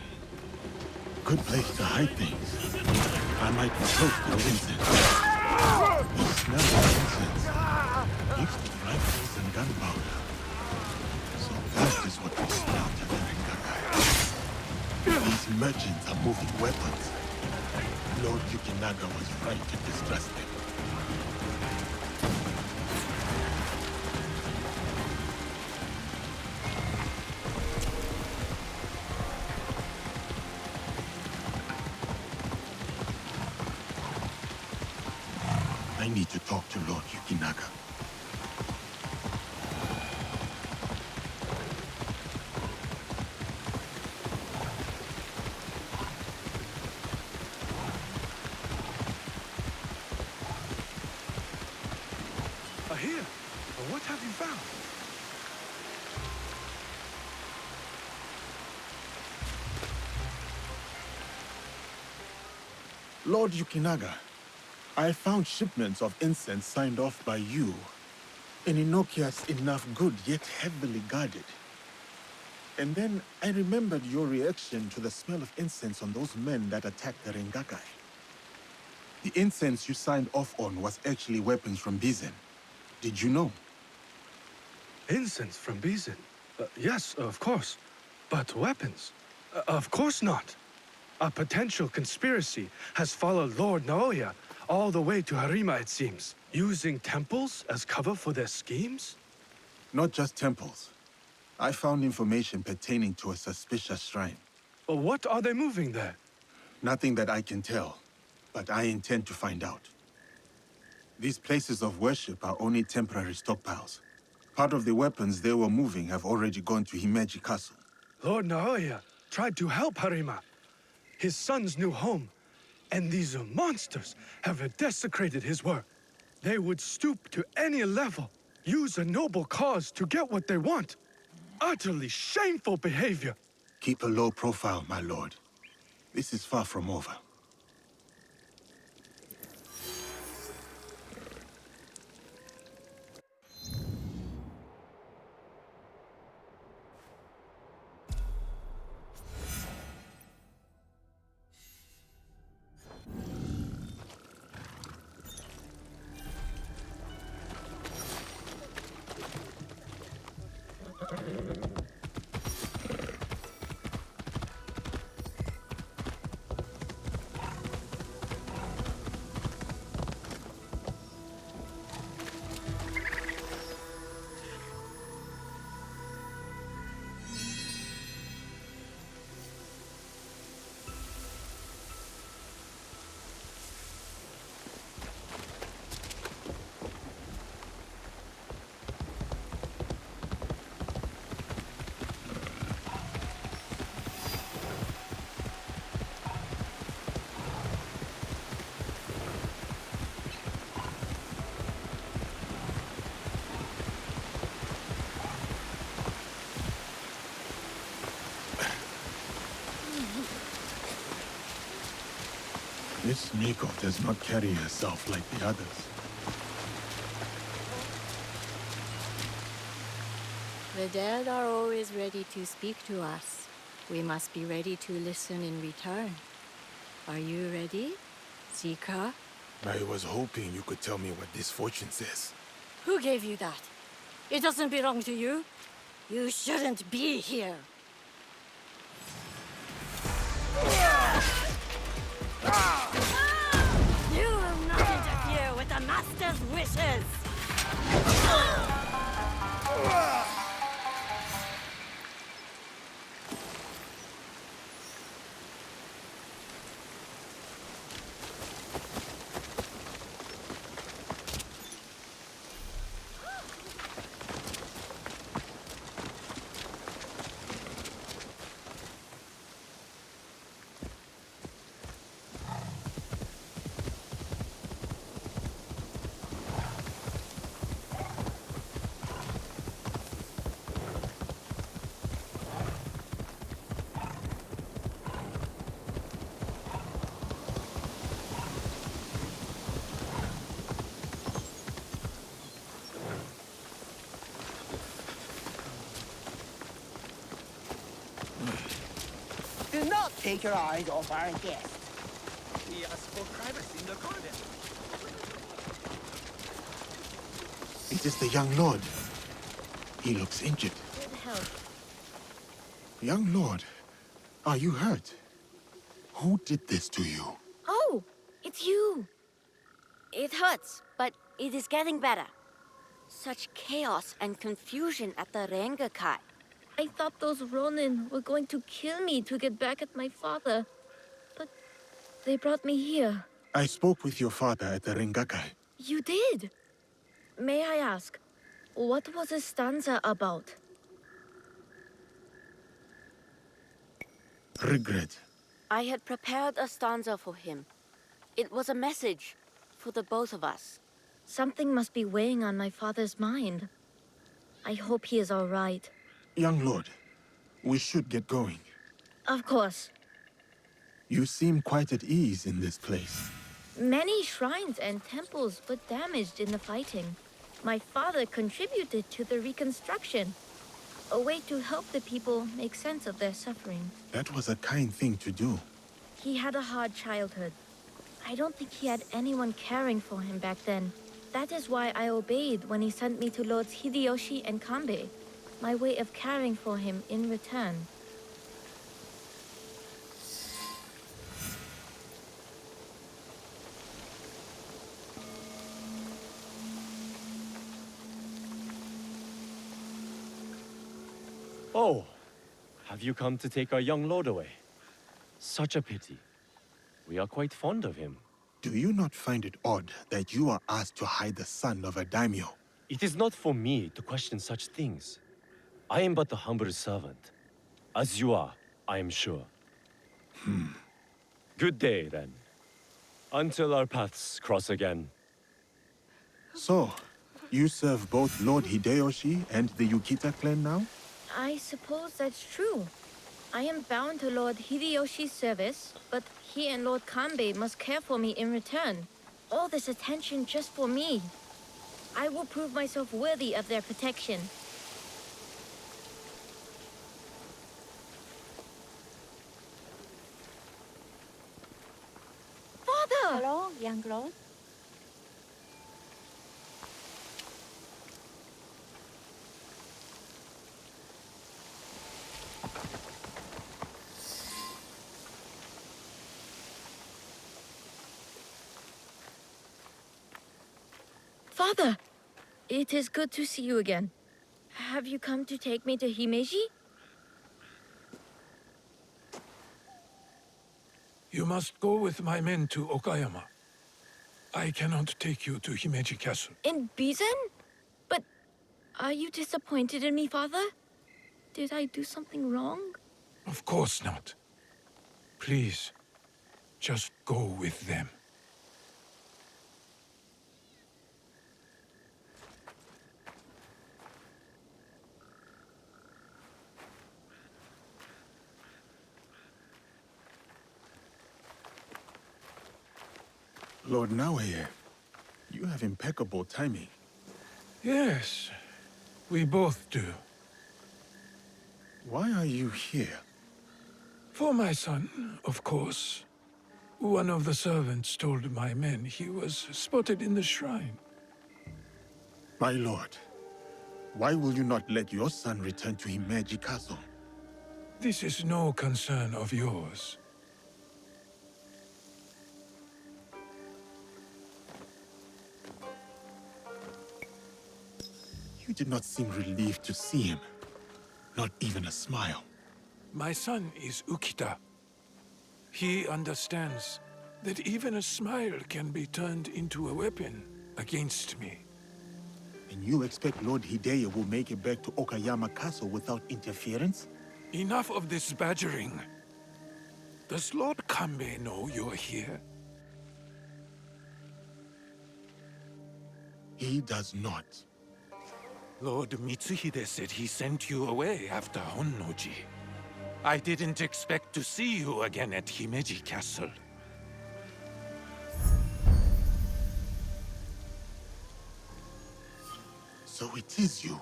good place to hide things. I might be close to the incense. The smell of incense gives the rifles and gunpowder. So that is what we smelled at the Rengakai. These merchants are moving weapons. Lord Yukinaga was right to distrust them. I need to talk to Lord Yukinaga. Here. What have you found? Lord Yukinaga, I found shipments of incense signed off by you. An innocuous enough good, yet heavily guarded. And then I remembered your reaction to the smell of incense on those men that attacked the Rengakai. The incense you signed off on was actually weapons from Bizen. Did you know? Incense from Bizen? Yes, of course. But weapons? Of course not. A potential conspiracy has followed Lord Naoie all the way to Harima, it seems. Using temples as cover for their schemes? Not just temples. I found information pertaining to a suspicious shrine. What are they moving there? Nothing that I can tell, but I intend to find out. These places of worship are only temporary stockpiles. Part of the weapons they were moving have already gone to Himeji Castle. Lord Naoie tried to help Harima, his son's new home, and these monsters have desecrated his work. They would stoop to any level, use a noble cause to get what they want. Utterly shameful behavior. Keep a low profile, my lord. This is far from over. This Miko does not carry herself like the others. The dead are always ready to speak to us. We must be ready to listen in return. Are you ready, Zika? I was hoping you could tell me what this fortune says. Who gave you that? It doesn't belong to you. You shouldn't be here. You will not interfere with the Master's wishes! take your eyes off our guest. We ask for privacy in the corner. It is the young lord. He looks injured. Good health. Young lord, are you hurt? Who did this to you? Oh, it's you. It hurts, but it is getting better. Such chaos and confusion at the Rengakai. I thought those Ronin were going to kill me to get back at my father. But they brought me here. I spoke with your father at the Rengakai. You did? May I ask, what was the stanza about? Regret. I had prepared a stanza for him. It was a message for the both of us. Something must be weighing on my father's mind. I hope he is all right. Young lord, we should get going. Of course. You seem quite at ease in this place. Many shrines and temples were damaged in the fighting. My father contributed to the reconstruction. A way to help the people make sense of their suffering. That was a kind thing to do. He had a hard childhood. I don't think he had anyone caring for him back then. That is why I obeyed when he sent me to Lords Hideyoshi and Kanbei. My way of caring for him in return. Oh, have you come to take our young lord away? Such a pity. We are quite fond of him. Do you not find it odd that you are asked to hide the son of a daimyo? It is not for me to question such things. I am but a humble servant. As you are, I am sure. Good day, then. Until our paths cross again. So, you serve both Lord Hideyoshi and the Ukita clan now? I suppose that's true. I am bound to Lord Hideyoshi's service, but he and Lord Kanbei must care for me in return. All this attention just for me. I will prove myself worthy of their protection. Father! Hello, young lord. Father! It is good to see you again. Have you come to take me to Himeji? You must go with my men to Okayama. I cannot take you to Himeji Castle. In Bizen? But are you disappointed in me, Father? Did I do something wrong? Of course not. Please, just go with them. Lord Naoie, you have impeccable timing. Yes, we both do. Why are you here? For my son, of course. One of the servants told my men he was spotted in the shrine. My lord, why will you not let your son return to Himeji Castle? This is no concern of yours. You did not seem relieved to see him. Not even a smile. My son is Ukita. He understands that even a smile can be turned into a weapon against me. And you expect Lord Hideo will make it back to Okayama Castle without interference? Enough of this badgering. Does Lord Kanbei know you're here? He does not. Lord Mitsuhide said he sent you away after Honnoji. I didn't expect to see you again at Himeji Castle. So it is you.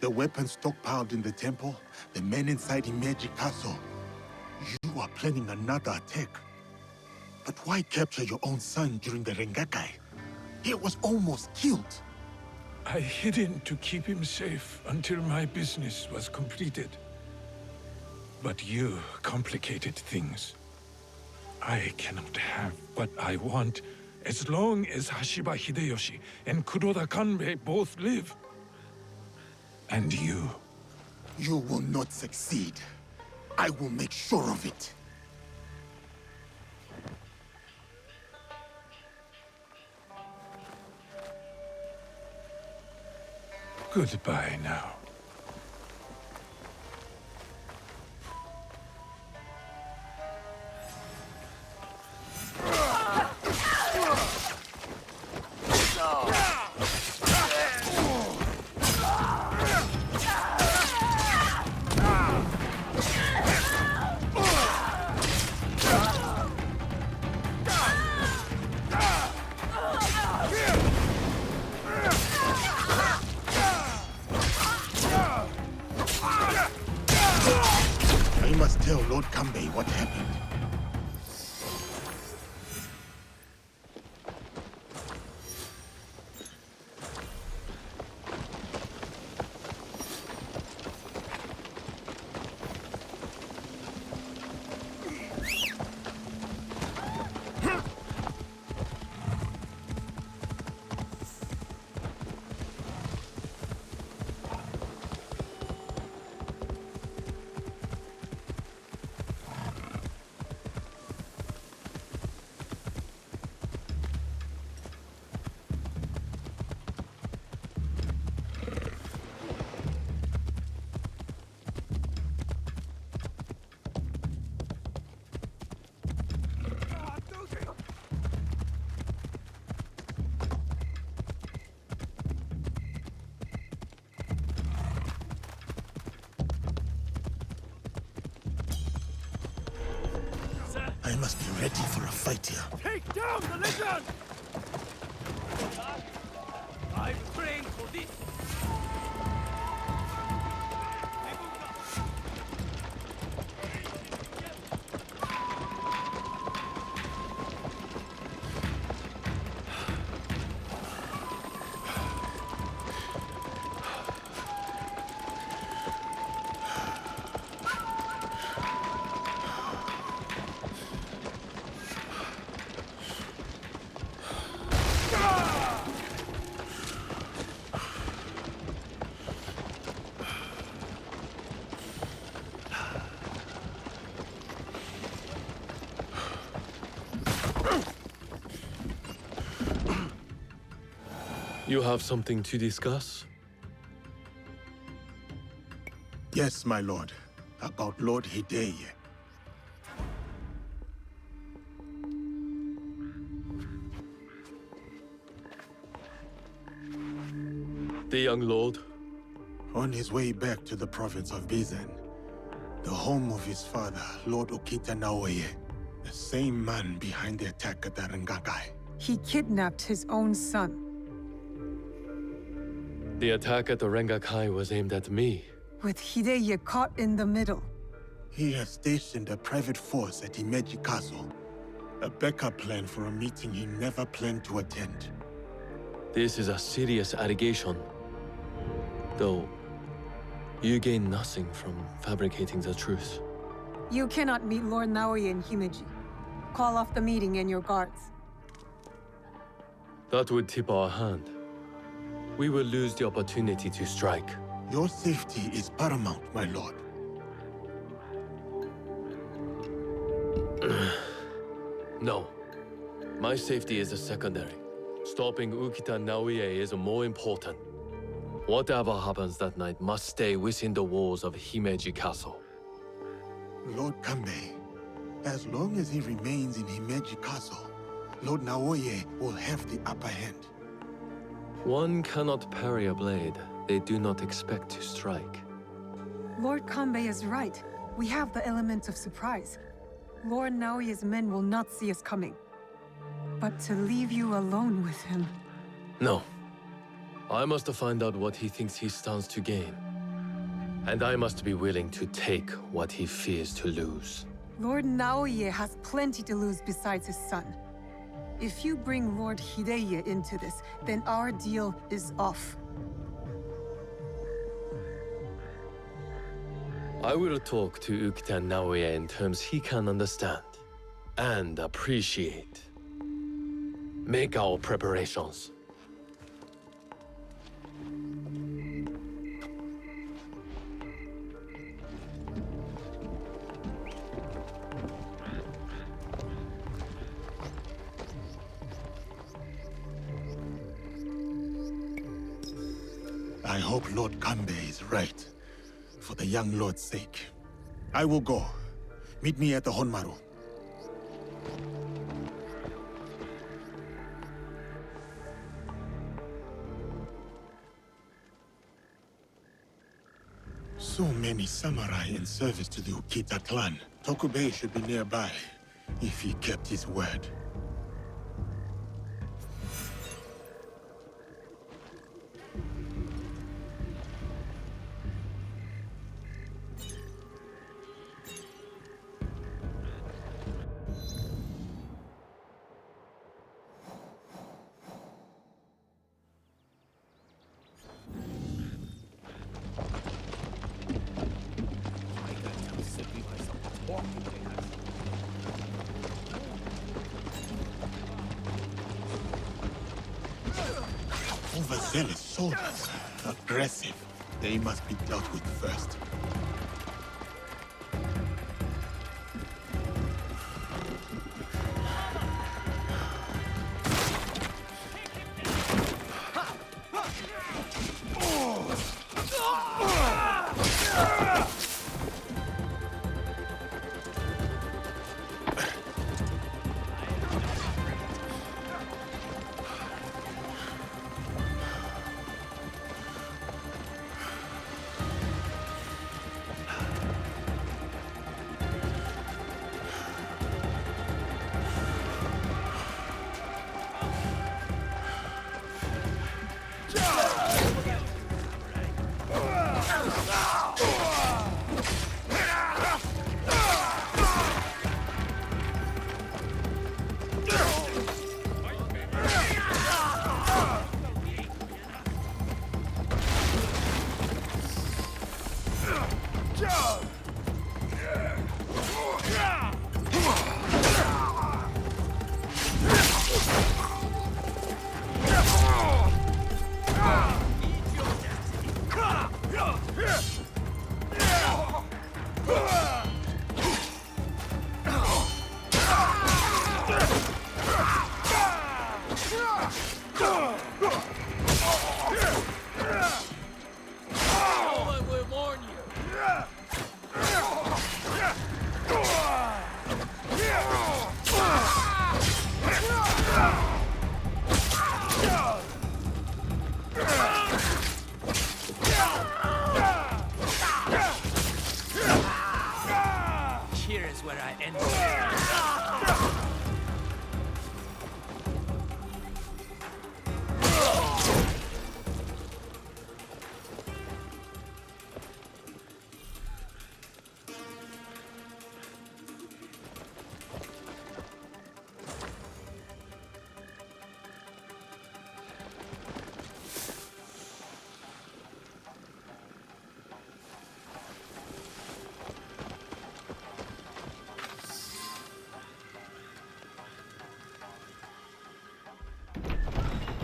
The weapons stockpiled in the temple, the men inside Himeji Castle. You You are planning another attack. But why capture your own son during the Rengakai? He was almost killed. I hid him to keep him safe until my business was completed. But you complicated things. I cannot have what I want as long as Hashiba Hideyoshi and Kuroda Kanbei both live. And you. You will not succeed. I will make sure of it. Goodbye now. I must tell Lord Kanbei what happened. I must be ready for a fight here. Take down the lizard! I'm praying for this. You have something to discuss? Yes, my lord. About Lord Hideye. The young lord? On his way back to the province of Bizen, the home of his father, Lord Ukita Naoie, the same man behind the attack at the Rengakai. He kidnapped his own son. The attack at the Rengakai was aimed at me. With Hideye caught in the middle. He has stationed a private force at Himeji Castle. A backup plan for a meeting he never planned to attend. This is a serious allegation. Though, you gain nothing from fabricating the truth. You cannot meet Lord Naoie in Himeji. Call off the meeting and your guards. That would tip our hand. We will lose the opportunity to strike. Your safety is paramount, my lord. No. My safety is a secondary. Stopping Ukita Naoie is more important. Whatever happens that night must stay within the walls of Himeji Castle. Lord Kanbei, as long as he remains in Himeji Castle, Lord Naoie will have the upper hand. One cannot parry a blade they do not expect to strike. Lord Kanbei is right. We have the element of surprise. Lord Naoie's men will not see us coming. But to leave you alone with him... No. I must find out what he thinks he stands to gain. And I must be willing to take what he fears to lose. Lord Naoie has plenty to lose besides his son. If you bring Lord Hideye into this, then our deal is off. I will talk to Ukita and Naoie in terms he can understand and appreciate. Make our preparations. I hope Lord Kanbei is right, for the young lord's sake. I will go. Meet me at the Honmaru. So many samurai in service to the Ukita clan. Tokubei should be nearby, if he kept his word. Overzealous soldiers. Aggressive. They must be dealt with first.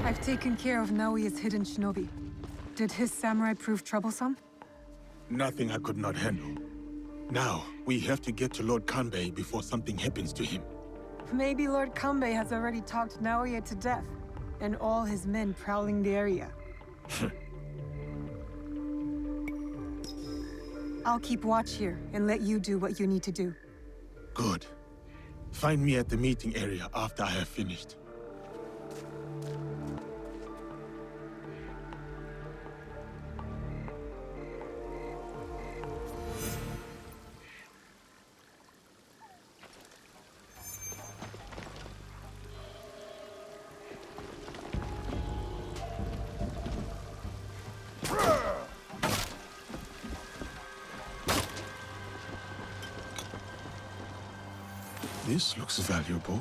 I've taken care of Naoie's hidden shinobi. Did his samurai prove troublesome? Nothing I could not handle. Now, we have to get to Lord Kanbei before something happens to him. Maybe Lord Kanbei has already talked Naoie to death, and all his men prowling the area. I'll keep watch here and let you do what you need to do. Good. Find me at the meeting area after I have finished. This looks valuable.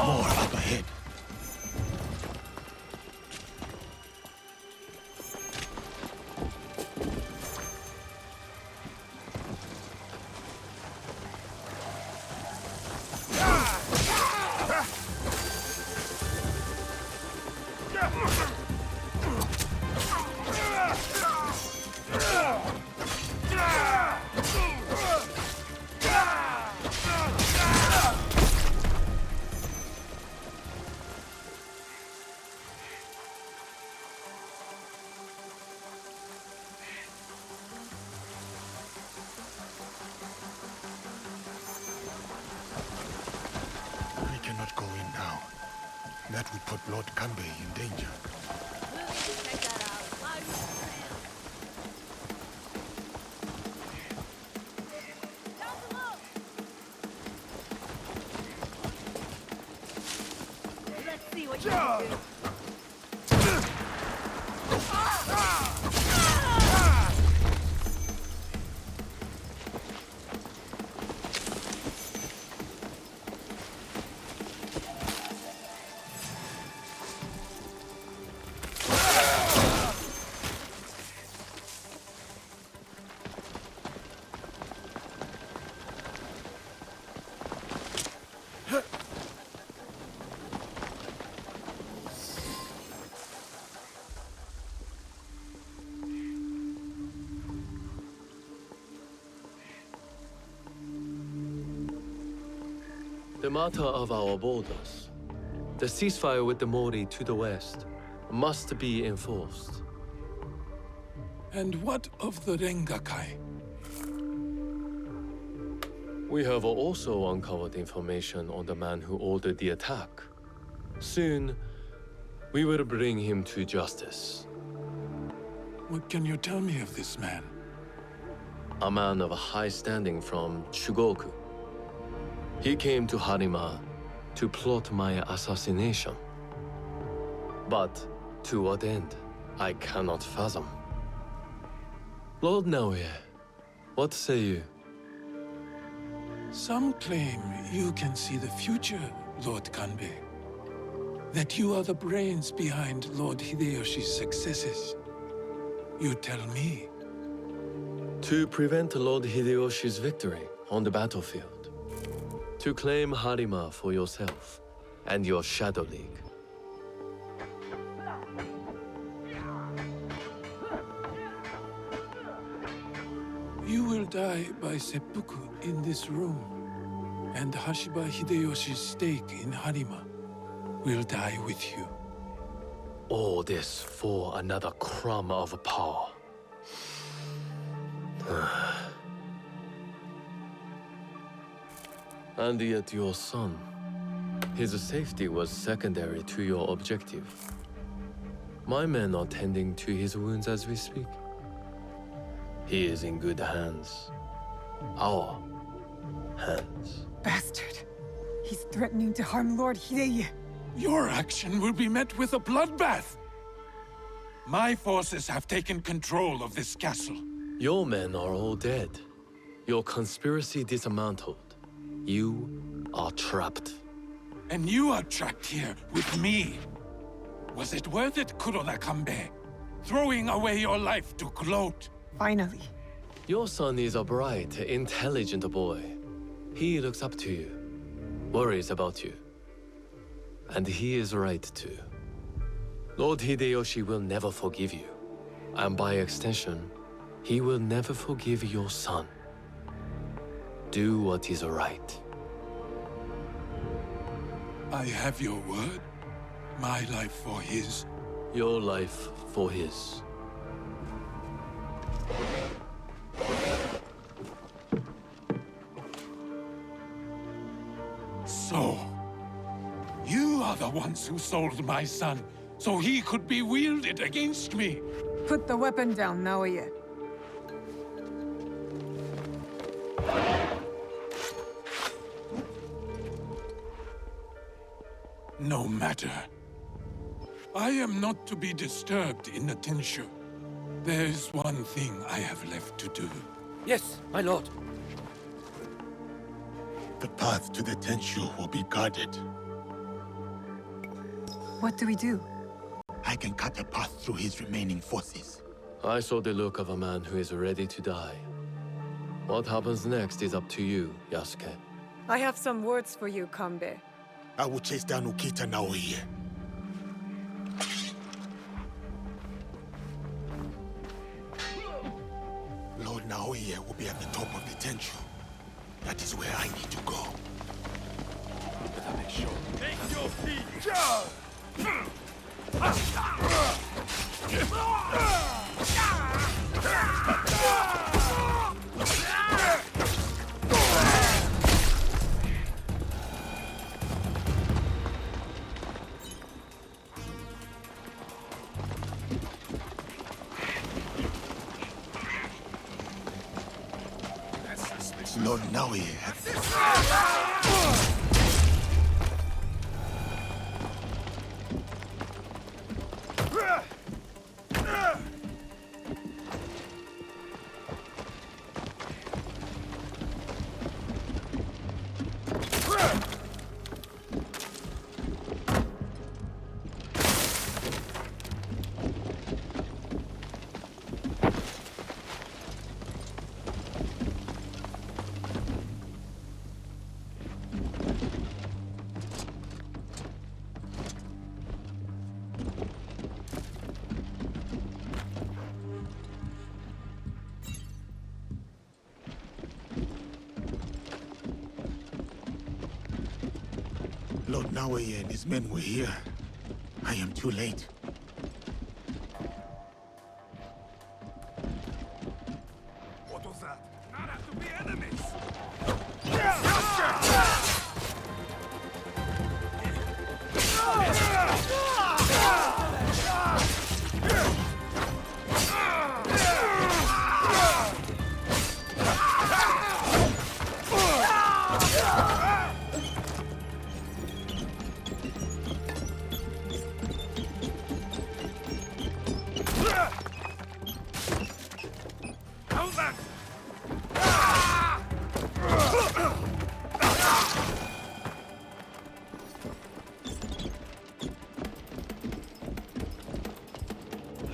More up ahead. We cannot go in now. That would put Lord Kanbei in danger. Let's see what you can do. The matter of our borders, the ceasefire with the Mori to the west, must be enforced. And what of the Rengakai? We have also uncovered information on the man who ordered the attack. Soon, we will bring him to justice. What can you tell me of this man? A man of high standing from Shugoku. He came to Harima to plot my assassination. But to what end, I cannot fathom. Lord Naoie, what say you? Some claim you can see the future, Lord Kanbei. That you are the brains behind Lord Hideyoshi's successes. You tell me. To prevent Lord Hideyoshi's victory on the battlefield. To claim Harima for yourself and your Shadow League. You will die by seppuku in this room, and Hashiba Hideyoshi's stake in Harima will die with you. All this for another crumb of power. And yet your son, his safety was secondary to your objective. My men are tending to his wounds as we speak. He is in good hands. Our hands. Bastard. He's threatening to harm Lord Hideye. Your action will be met with a bloodbath. My forces have taken control of this castle. Your men are all dead. Your conspiracy dismantled. You are trapped. And you are trapped here with me. Was it worth it, Kuroda Kanbei? Throwing away your life to gloat? Finally. Your son is a bright, intelligent boy. He looks up to you, worries about you. And he is right too. Lord Hideyoshi will never forgive you. And by extension, he will never forgive your son. Do what is right. I have your word. My life for his. Your life for his. So, you are the ones who sold my son, so he could be wielded against me. Put the weapon down, Naoie. No matter. I am not to be disturbed in the Tenshu. There is one thing I have left to do. Yes, my lord. The path to the Tenshu will be guarded. What do we do? I can cut a path through his remaining forces. I saw the look of a man who is ready to die. What happens next is up to you, Yasuke. I have some words for you, Kanbei. I will chase down Ukita Naoie. Lord Naoie will be at the top of the Tenshu. That is where I need to go. Better make sure. Take your feet! Lord Naoie. Lord Naoie and his men were here. I am too late. What was that? Not have to be enemies!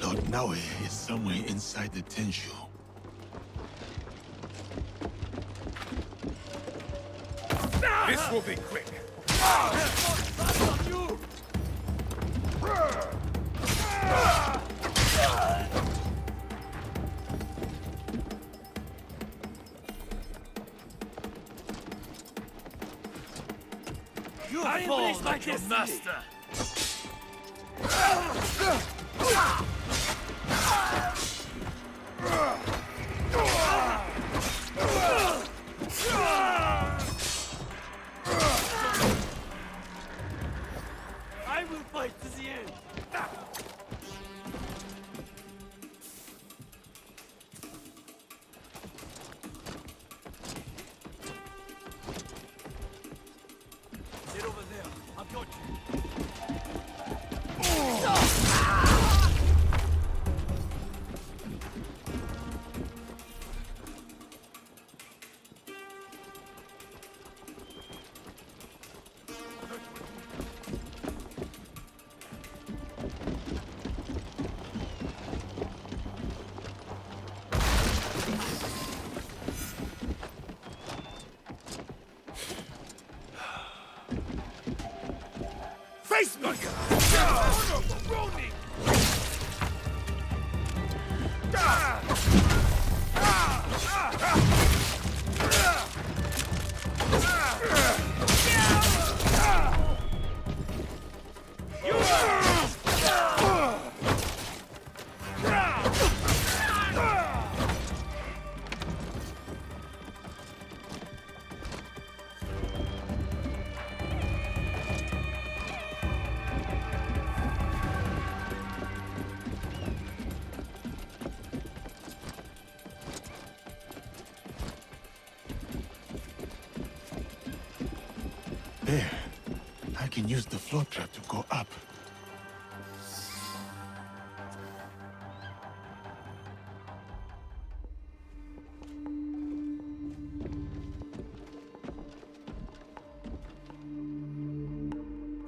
Lord Naoie is somewhere inside the Tenshu. This will be quick. You I fall embrace my like your destiny. master. I will fight to the end. Sit over there. I've got you. Face me! Honorable Ronin! There. I can can use the floor trap to go up.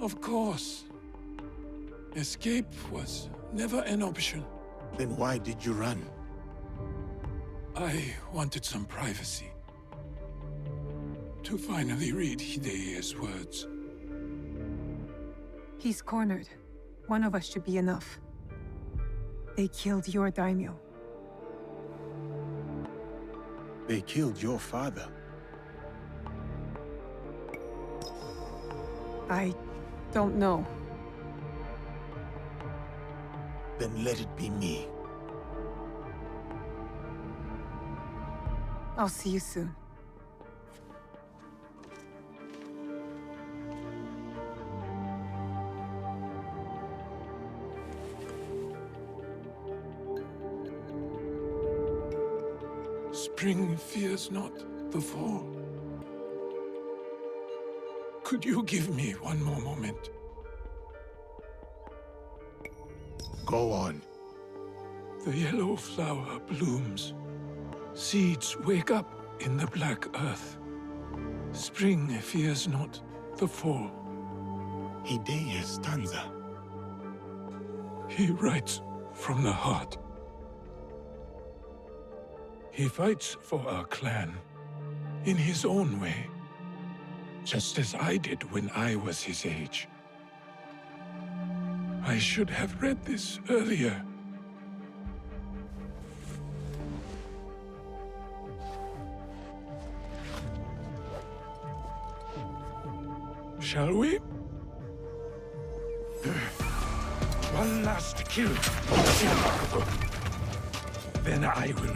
Of course. Escape was never an option. Then why did you run? I wanted some privacy. To finally read Hideyo's words. He's cornered. One of us should be enough. They killed your daimyo. They killed your father. I don't know. Then let it be me. I'll see you soon. Spring fears not the fall. Could you give me one more moment? Go on. The yellow flower blooms. Seeds wake up in the black earth. Spring fears not the fall. Hideyo's stanza. He writes from the heart. He fights for our clan in his own way, just as I did when I was his age. I should have read this earlier. Shall we? One last kill. Then I will.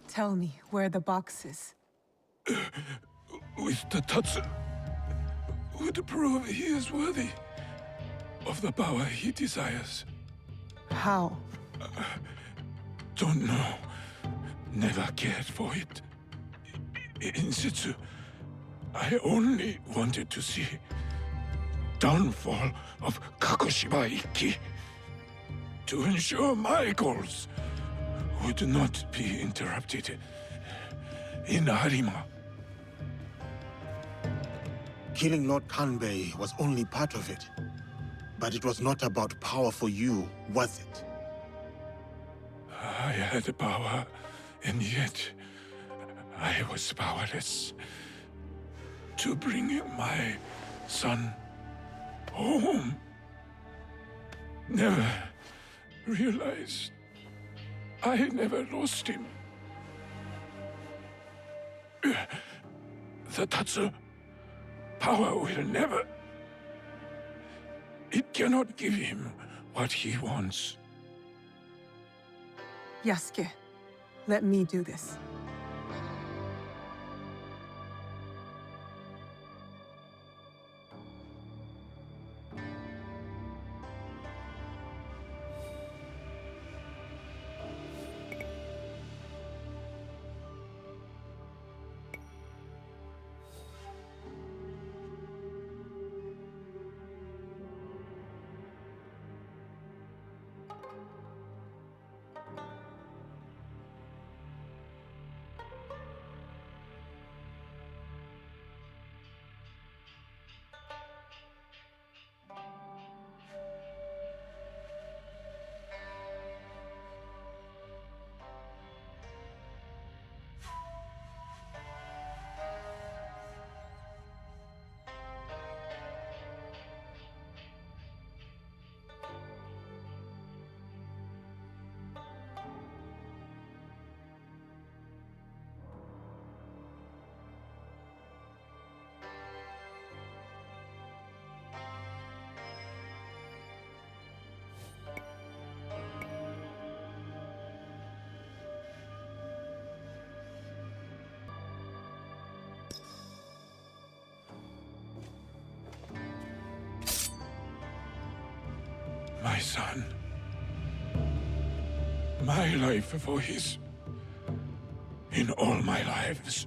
Tell me where the box is. With the Tatsu, would prove he is worthy of the power he desires. How? Don't know. Never cared for it. In situ, I only wanted to see downfall of Kakushiba Ikki to ensure my goals would not be interrupted in Harima. Killing Lord Kanbei was only part of it. But it was not about power for you, was it? I had power, and yet I was powerless to bring my son home. Never realized I never lost him. The Tatsu power will never. It cannot give him what he wants. Yasuke, let me do this. my son. My life for his. In all my lives.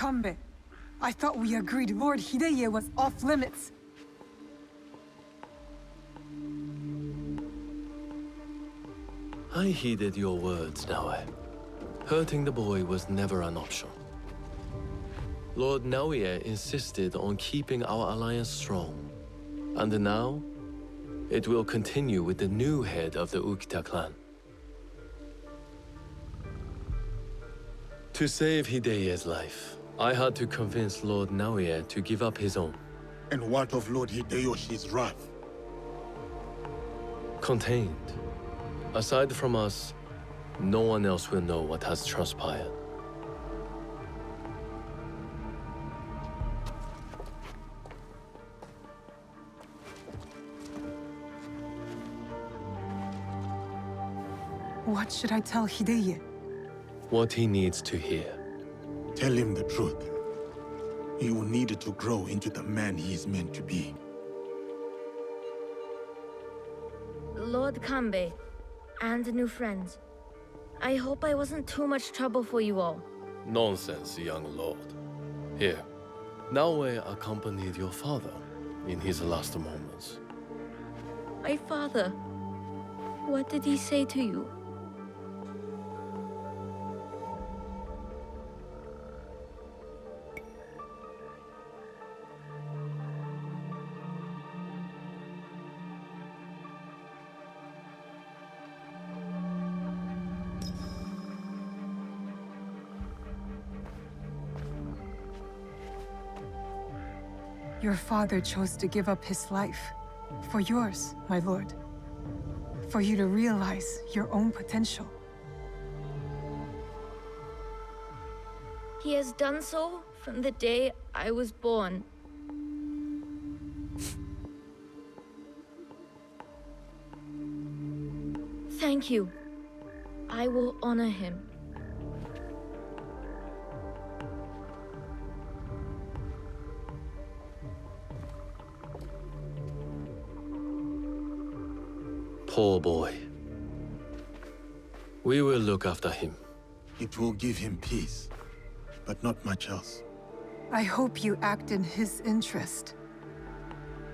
Kanbei, I thought we agreed Lord Hideye was off limits. I heeded your words, Naoie. Hurting the boy was never an option. Lord Naoie insisted on keeping our alliance strong. And now, it will continue with the new head of the Ukita clan. To save Hideye's life, I had to convince Lord Naoie to give up his own. And what of Lord Hideyoshi's wrath? Contained. Aside from us, no one else will know what has transpired. What should I tell Hideye? What he needs to hear. Tell him the truth. He will need to grow into the man he is meant to be. Lord Kanbei, and new friends. I hope I wasn't too much trouble for you all. Nonsense, young lord. Here, Naoie accompanied your father in his last moments. My father, what did he say to you? Your father chose to give up his life. For yours, my lord. For you to realize your own potential. He has done so from the day I was born. Thank you. I will honor him. Poor boy. We will look after him. It will give him peace, but not much else. I hope you act in his interest.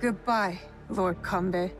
Goodbye, Lord Kanbei.